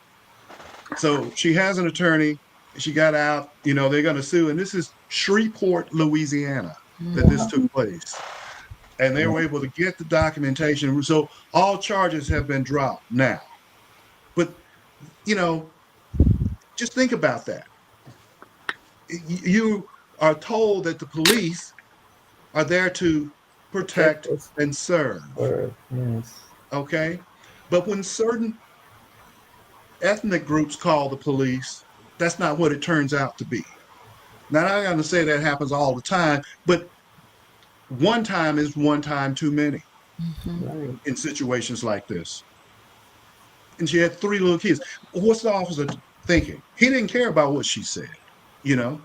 So she has an attorney. She got out, they're going to sue. And this is Shreveport, Louisiana, that this Hmm. took place. And they were able to get the documentation. So all charges have been dropped now. But, you know, just think about that. You are told that the police are there to protect, and serve. Yes. Okay? But when certain ethnic groups call the police, that's not what it turns out to be. Now, I'm not going to say that happens all the time, but one time is one time too many Right. in situations like this. And she had 3 little kids. What's the officer thinking? He didn't care about what she said, you know?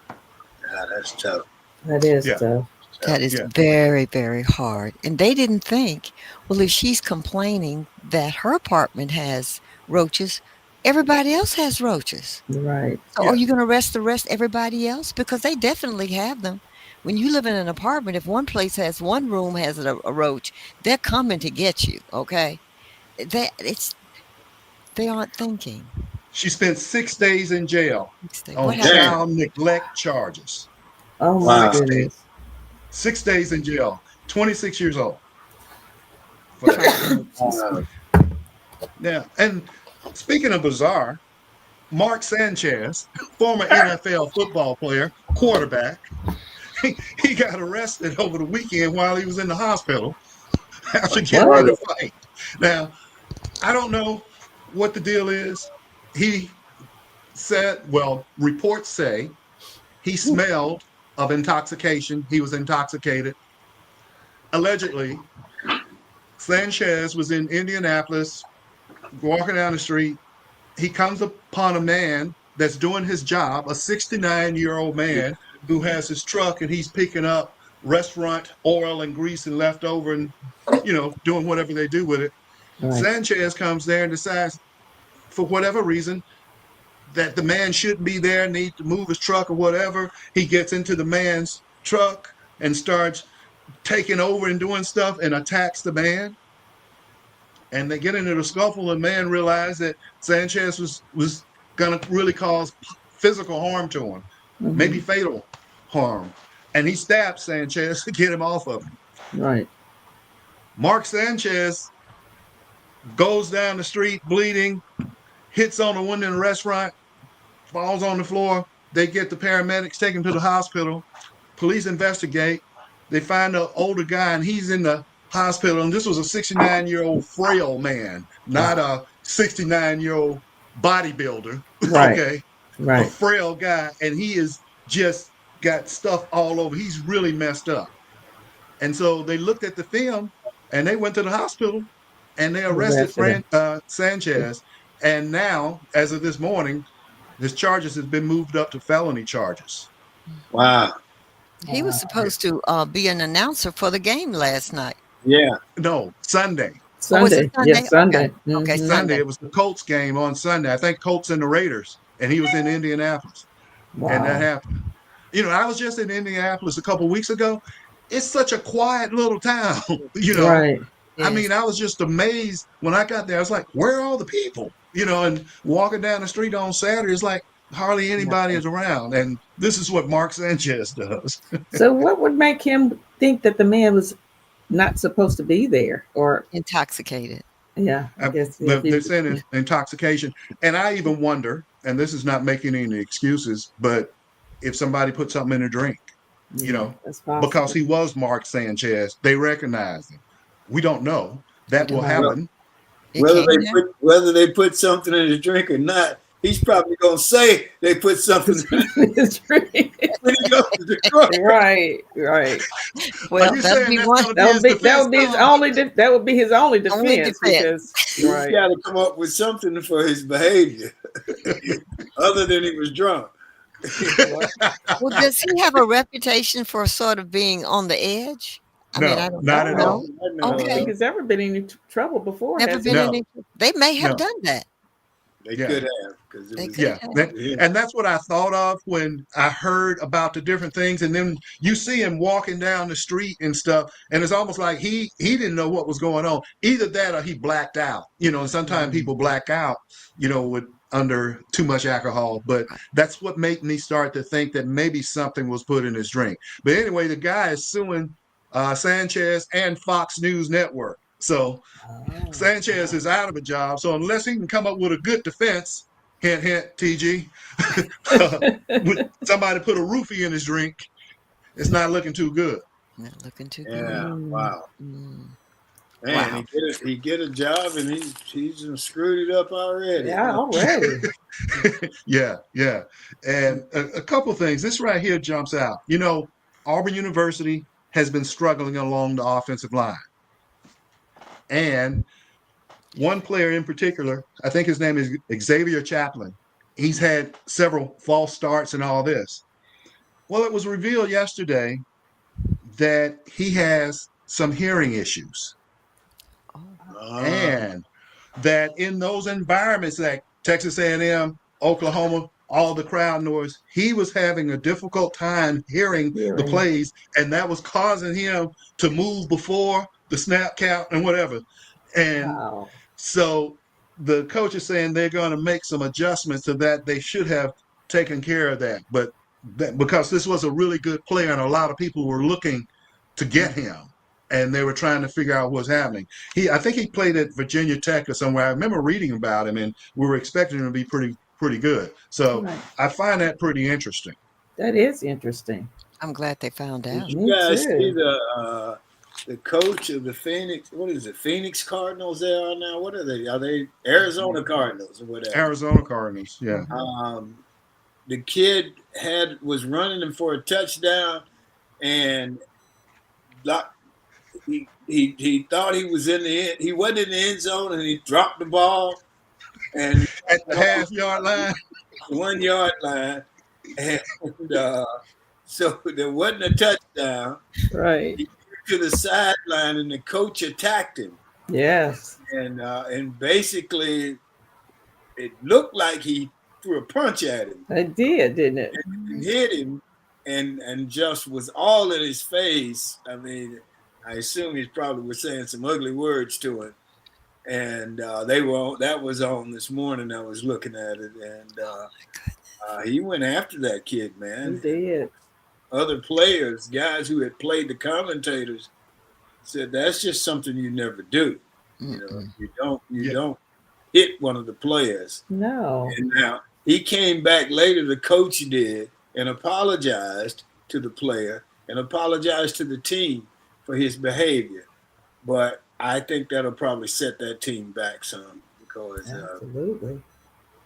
Yeah, that's tough. That is Yeah. tough. That is Yeah. very, very hard. And they didn't think, well, if she's complaining that her apartment has roaches, everybody else has roaches. Right. So Yeah. are you going to arrest everybody else? Because they definitely have them. When you live in an apartment, if one room has a roach, they're coming to get you. Okay, they aren't thinking. She spent 6 days in jail What on happened to Damn. child neglect charges. Oh my Wow. 6 days. goodness. 6 days in jail. 26 years old for that. child Wow. Now, and speaking of bizarre, Mark Sanchez, former NFL football player, quarterback, he got arrested over the weekend while he was in the hospital after getting in What? a fight. Now, I don't know what the deal is. He said, well, reports say he smelled of intoxication. He was intoxicated. Allegedly, Sanchez was in Indianapolis walking down the street. He comes upon a man that's doing his job, a 69-year-old man who has his truck and he's picking up restaurant oil and grease and leftover and, doing whatever they do with it. Right. Sanchez comes there and decides, for whatever reason, that the man shouldn't be there, need to move his truck or whatever. He gets into the man's truck and starts taking over and doing stuff and attacks the man. And they get into the scuffle, and man realized that Sanchez was going to really cause physical harm to him, maybe fatal harm. And he stabs Sanchez to get him off of him. Right. Mark Sanchez goes down the street bleeding, hits on a window in the restaurant, falls on the floor. They get the paramedics, take him to the hospital. Police investigate. They find an older guy, and he's in the hospital. And this was a 69-year-old frail man, not a 69-year-old bodybuilder. Right. Okay. A Right. frail guy. And he is just got stuff all over. He's really messed up. And so they looked at the film and they went to the hospital and they arrested Sanchez. And now, as of this morning, his charges has been moved up to felony charges. Wow. He was supposed to be an announcer for the game last night. Yeah. No, Sunday. Oh, was it Sunday. Sunday? Yes, Sunday. Okay, Mhm. Sunday. It was the Colts game on Sunday. I think Colts and the Raiders. And he was in Indianapolis. Wow. And that happened. I was just in Indianapolis a couple of weeks ago. It's such a quiet little town, Right. I mean, I was just amazed when I got there. I was like, where are all the people? And walking down the street on Saturday, it's like hardly anybody is around. And this is what Mark Sanchez does. So what would make him think that the man was not supposed to be there? Or intoxicated. yeah, I guess They're saying intoxication. And I even wonder, and this is not making any excuses, but if somebody put something in a drink, that's possible. because he was Mark Sanchez, they recognize him. We don't know. That will happen. Whether they put something in his drink or not, he's probably gonna say they put something in his drink when he goes to the court. Right. Well, that would be his only defense. Because he's got to come up with something for his behavior, other than he was drunk. Well, does he have a reputation for sort of being on the edge? I mean, I don't not at all. I don't think he's ever been in any trouble before. Never been in any. They may have done that. They could have. And that's what I thought of when I heard about the different things. And then you see him walking down the street and stuff, and it's almost like he didn't know what was going on. Either that or he blacked out. And sometimes people black out, with under too much alcohol. But that's what made me start to think that maybe something was put in his drink. But anyway, the guy is suing Sanchez and Fox News Network. So Sanchez is out of a job. So unless he can come up with a good defense, hint, hint, TG, somebody put a roofie in his drink, it's not looking too good. Not looking too Yeah, good. wow. Mm. Man, Wow. he get a job and he's done screwed it up already. Yeah, already. Yeah, yeah. And a couple things. This right here jumps out. Auburn University has been struggling along the offensive line. And one player in particular, I think his name is Xavier Chaplin. He's had several false starts and all this. Well, it was revealed yesterday that he has some hearing issues. Oh, And that in those environments like Texas A&M, Oklahoma, all the crowd noise, he was having a difficult time hearing the Hearing. plays, and that was causing him to move before the snap count and whatever. And Wow. so the coach is saying they're going to make some adjustments to that. They should have taken care of that, but because this was a really good player, and a lot of people were looking to get him, and they were trying to figure out what's happening. I think he played at Virginia Tech or somewhere. I remember reading about him, and we were expecting him to be pretty good. So Right. I find that pretty interesting. That is interesting. I'm glad they found Did out. you Me guys see too. the coach of the Phoenix? What is it? Phoenix Cardinals? They are now. What are they? Are they Arizona Cardinals or whatever? Arizona Cardinals, yeah. The kid was running him for a touchdown, and he thought he was in the end. He wasn't in the end zone, and he dropped the ball and At the half-yard line. 1 yard line, and so there wasn't a touchdown. Right. He threw to the sideline, and the coach attacked him, Yes. and basically it looked like he threw a punch at him. It did, didn't it? And hit him, and just was all in his face. I mean, I assume he probably was saying some ugly words to him, and that was on this morning. I was looking at it, and he went after that kid, He man. did. Other players, guys who had played the commentators, said that's just something you never do. You don't hit one of the players. No. And now he came back later, the coach did, and apologized to the player and apologized to the team for his behavior. But I think that'll probably set that team back some, because Absolutely.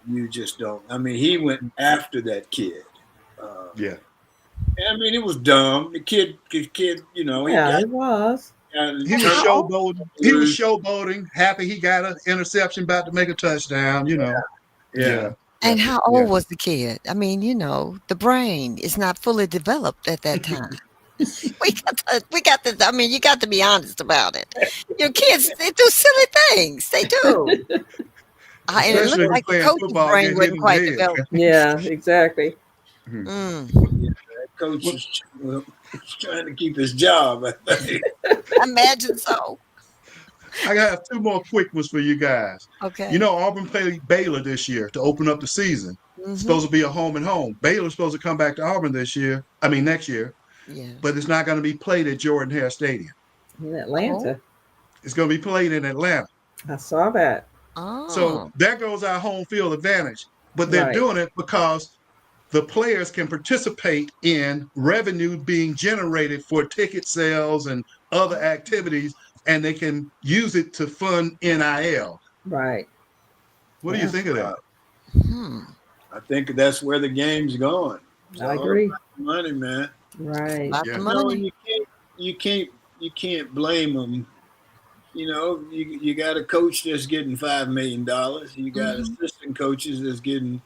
you just don't. I mean, he went after that kid. Yeah. I mean, it was dumb. The kid, you know, Yeah, it was. He was showboating. He was showboating, happy he got an interception, about to make a touchdown, Yeah. And how old was the kid? I mean, the brain is not fully developed at that time. we got to. I mean, you got to be honest about it. Your kids, they do silly things. They do. And it Especially looked like the playing coach's football, brain get hit wasn't in quite the head. developed. Yeah, exactly. Yeah, that coach is trying to keep his job, I think. Imagine so. I have two more quick ones for you guys. Okay. Auburn played Baylor this year to open up the season. It's supposed to be a home and home. Baylor's supposed to come back to Auburn next year, Yeah. but it's not going to be played at Jordan Hare Stadium. In Atlanta. It's going to be played in Atlanta. I saw that. So there goes our home field advantage. But they're Right. doing it because the players can participate in revenue being generated for ticket sales and other activities, and they can use it to fund NIL. Right. What do you think of that? I think that's where the game's going. I agree. Money, man. Right. Lots Yeah. of No, money. you can't blame them. You got a coach that's getting $5 million. You got assistant coaches that's getting,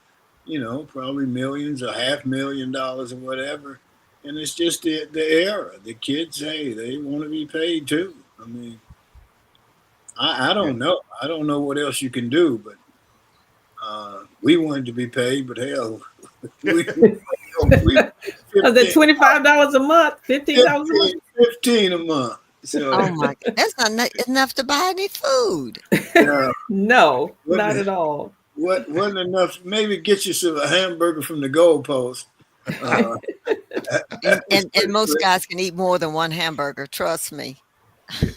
probably millions or $500,000 or whatever. And it's just the era. The kids, hey, they want to be paid too. I mean, I don't know. I don't know what else you can do, but we wanted to be paid, but hell, we Was it $25 a month? $15 a month? 15 a month. So, Oh my God. That's not enough to buy any food. No, not at all. Wasn't enough. Maybe get you a hamburger from the goalpost. And most guys can eat more than one hamburger. Trust me.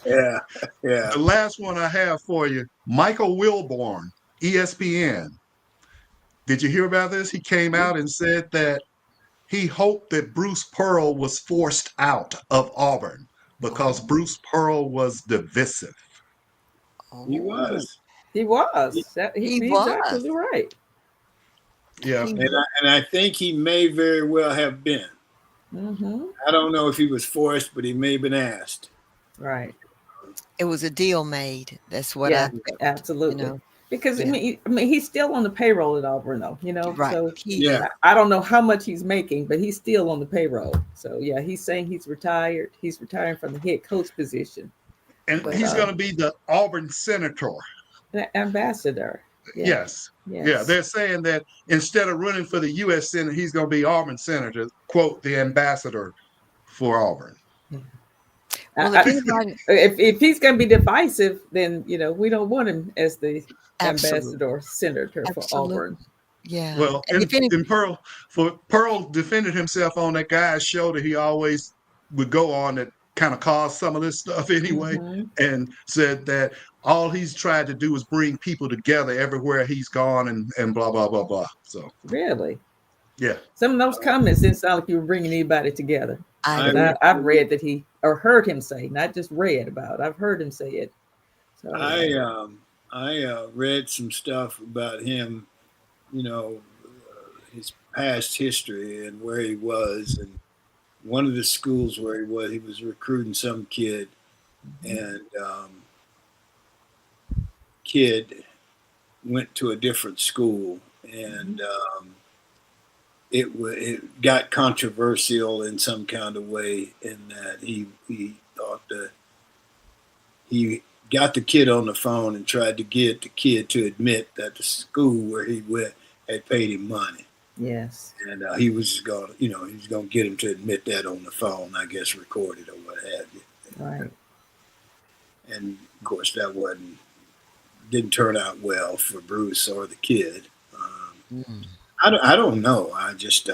Yeah. The last one I have for you, Michael Wilborn, ESPN. Did you hear about this? He came out and said that he hoped that Bruce Pearl was forced out of Auburn because Oh, Bruce Pearl was divisive. He oh, was. He was. he He's was. absolutely right. Yeah. He And I think he may very well have been. Mm-hmm. I don't know if he was forced, but he may have been asked. Right. It was a deal made. That's what I Yeah, felt. You absolutely. know. Because Yeah. I mean, he's still on the payroll at Auburn, though. Right. So He Yeah. is. I don't know how much he's making, but he's still on the payroll. So yeah, he's saying he's retired. He's retiring from the head coach position, And but he's going to be the Auburn senator. the ambassador. Yeah. Yes. Yeah. Yes. They're saying that instead of running for the U.S. Senate, he's going to be Auburn senator, quote, the ambassador for Auburn. Yeah. Well, if I, anybody, if he's going to be divisive, then we don't want him as the absolutely, ambassador senator for Auburn. absolutely, yeah. Well, And if any, in Pearl defended himself on that guy's show that he always would go on that kind of caused some of this stuff anyway, Mm-hmm. and said that all he's tried to do is bring people together everywhere he's gone and blah blah blah blah. So Really, yeah, some of those comments didn't sound like you were bringing anybody together. I I But agree. I've read that he or heard him say, not just read about. I've heard him say it. So I read some stuff about him, his past history and where he was, and one of the schools where he was recruiting some kid, and kid went to a different school, and it got controversial in some kind of way, in that he thought that he got the kid on the phone and tried to get the kid to admit that the school where he went had paid him money. yes, And he was going, he was going to get him to admit that on the phone, I guess, recorded or what have you. right. And of course, didn't turn out well for Bruce or the kid. Mm. I don't know. I just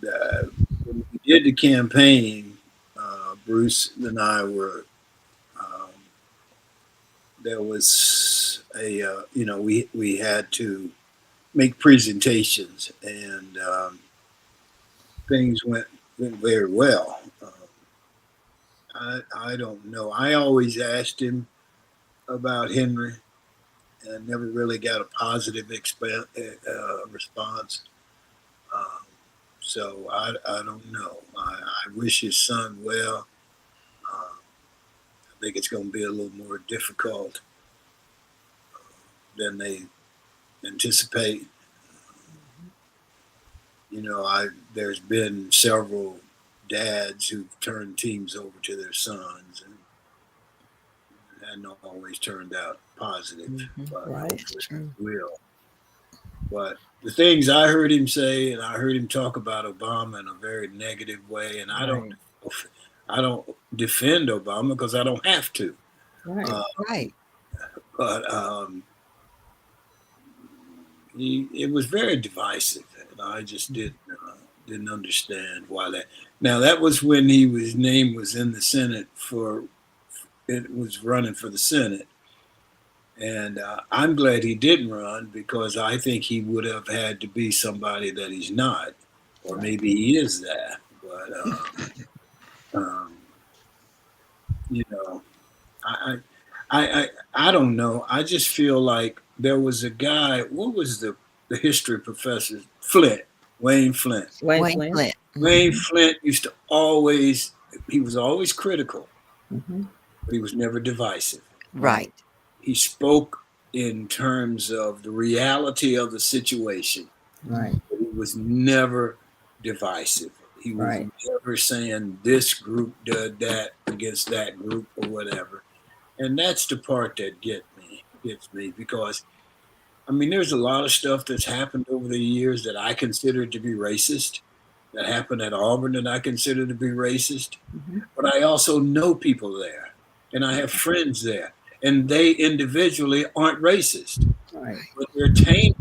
when we did the campaign, Bruce and I were. There was we had to make presentations, and things went very well. I don't know. I always asked him about Henry, and never really got a positive response. Um, so I don't know. I wish his son well. I think it's going to be a little more difficult than they anticipate. There's been several dads who've turned teams over to their sons, and it hadn't always turned out positive. Mhm. But Right. hopefully True. it will. But the things I heard him say, and I heard him talk about Obama in a very negative way, and Right. I don't defend Obama because I don't have to. Right. Uh, Right. but it was very divisive, and I just didn't understand why that. Now that was when his name was in the Senate it was running for the Senate, and I'm glad he didn't run, because I think he would have had to be somebody that he's not, or maybe he is that, but you know, I, I don't know. I just feel like there was a guy. What was the history professor? Wayne Flint. Wayne Wayne Flynn. Flint. Wayne Mhm. Flint used to always. He was always critical, Mm-hmm. but he was never divisive. Right. He spoke in terms of the reality of the situation. Right. But he was never divisive. He was Right. never saying this group did that against that group or whatever. And that's the part that gets me, because I mean, there's a lot of stuff that's happened over the years that I consider to be racist, that happened at Auburn that I consider to be racist. Mm-hmm. But I also know people there, and I have friends there, and they individually aren't racist, Right. but they're tainted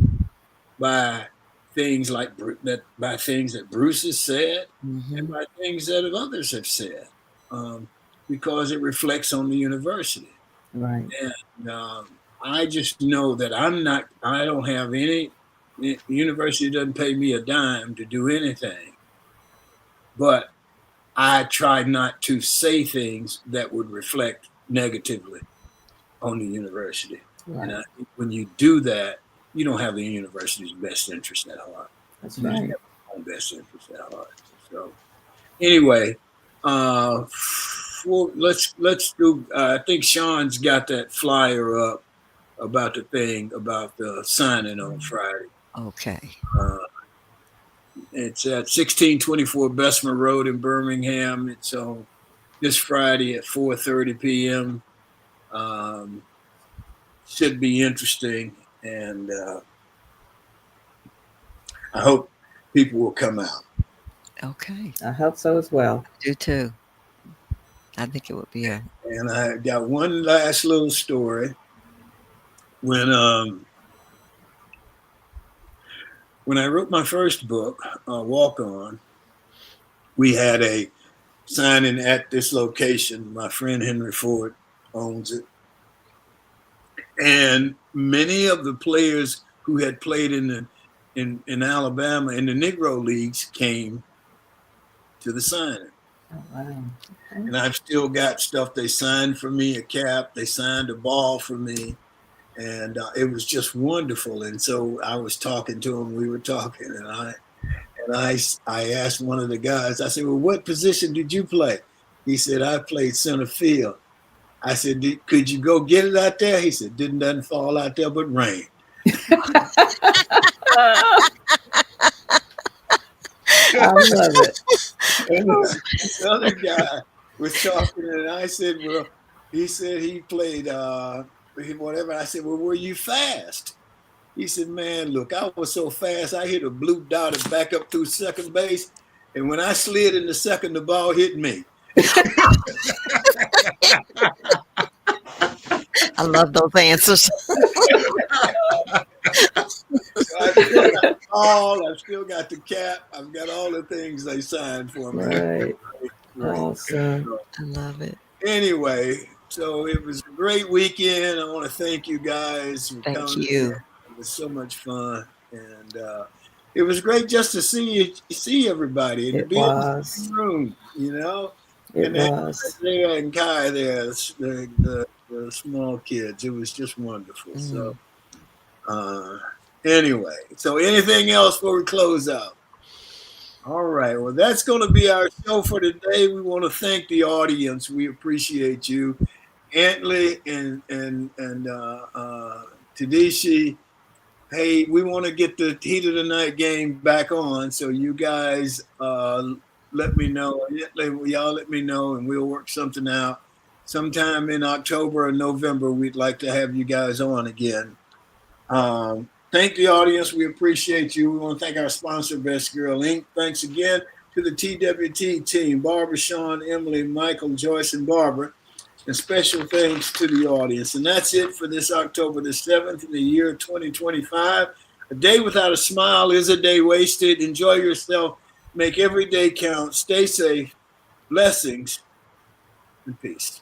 by things by things that Bruce has said, and Mhm. by things that others have said, because it reflects on the university. Right. And I just know that I don't have any. The university doesn't pay me a dime to do anything. but I try not to say things that would reflect negatively on the university. Right. And I think when you do that, you don't have the university's best interest at heart. That's You just right. have your own best interest at heart. So anyway, well, let's do. I think Sean's got that flyer up about the thing about the signing on Friday. Okay. Uh, it's at 1624 Bessemer Road in Birmingham. It's on this Friday at 4:30 p.m. Um, should be interesting, and I hope people will come out. Okay. I hope so as well. I do too. I think it would be a. And I got one last little story. When I wrote my first book, Walk On, we had a signing at this location. My friend Henry Ford owns it. And many of the players who had played in Alabama in the Negro Leagues came to the signing. Oh, wow. And I've still got stuff they signed for me, a cap, they signed a ball for me. And it was just wonderful. And so I was talking to him, we were talking, and I asked one of the guys, I said, well, what position did you play? He said, I played center field. I said, could you go get it out there? He said, doesn't fall out there but rain. I love it. And the other guy was talking, and I said, well, he said he played whatever. I said, well, were you fast? He said, man, look, I was so fast, I hit a blue dot and back up through second base. And when I slid in the second, the ball hit me. I love those answers. So I've still got the ball, I've still got the cap, I've got all the things they signed for me. Right. Right. Awesome. I love it. Anyway, so it was a great weekend. I want to thank you guys for Thank coming. you. It was so much fun, and it was great just to see everybody and to It be in the was. same room, you know. It And was. Isaiah and Kai there, the small kids. It was just wonderful. So anyway, so anything else before we close out? All right. Well, that's going to be our show for today. We want to thank the audience. We appreciate you, Antley and Tadishi. Hey, we want to get the Heat of the Night game back on. So you guys let me know. Y'all let me know, and we'll work something out. Sometime in October or November, we'd like to have you guys on again. Thank the audience. We appreciate you. We want to thank our sponsor, Best Girl Inc. Thanks again to the TWT team, Barbara, Sean, Emily, Michael, Joyce, and Barbara. And special thanks to the audience. And that's it for this October the 7th in the year 2025. A day without a smile is a day wasted. Enjoy yourself. Make every day count. Stay safe. Blessings and peace.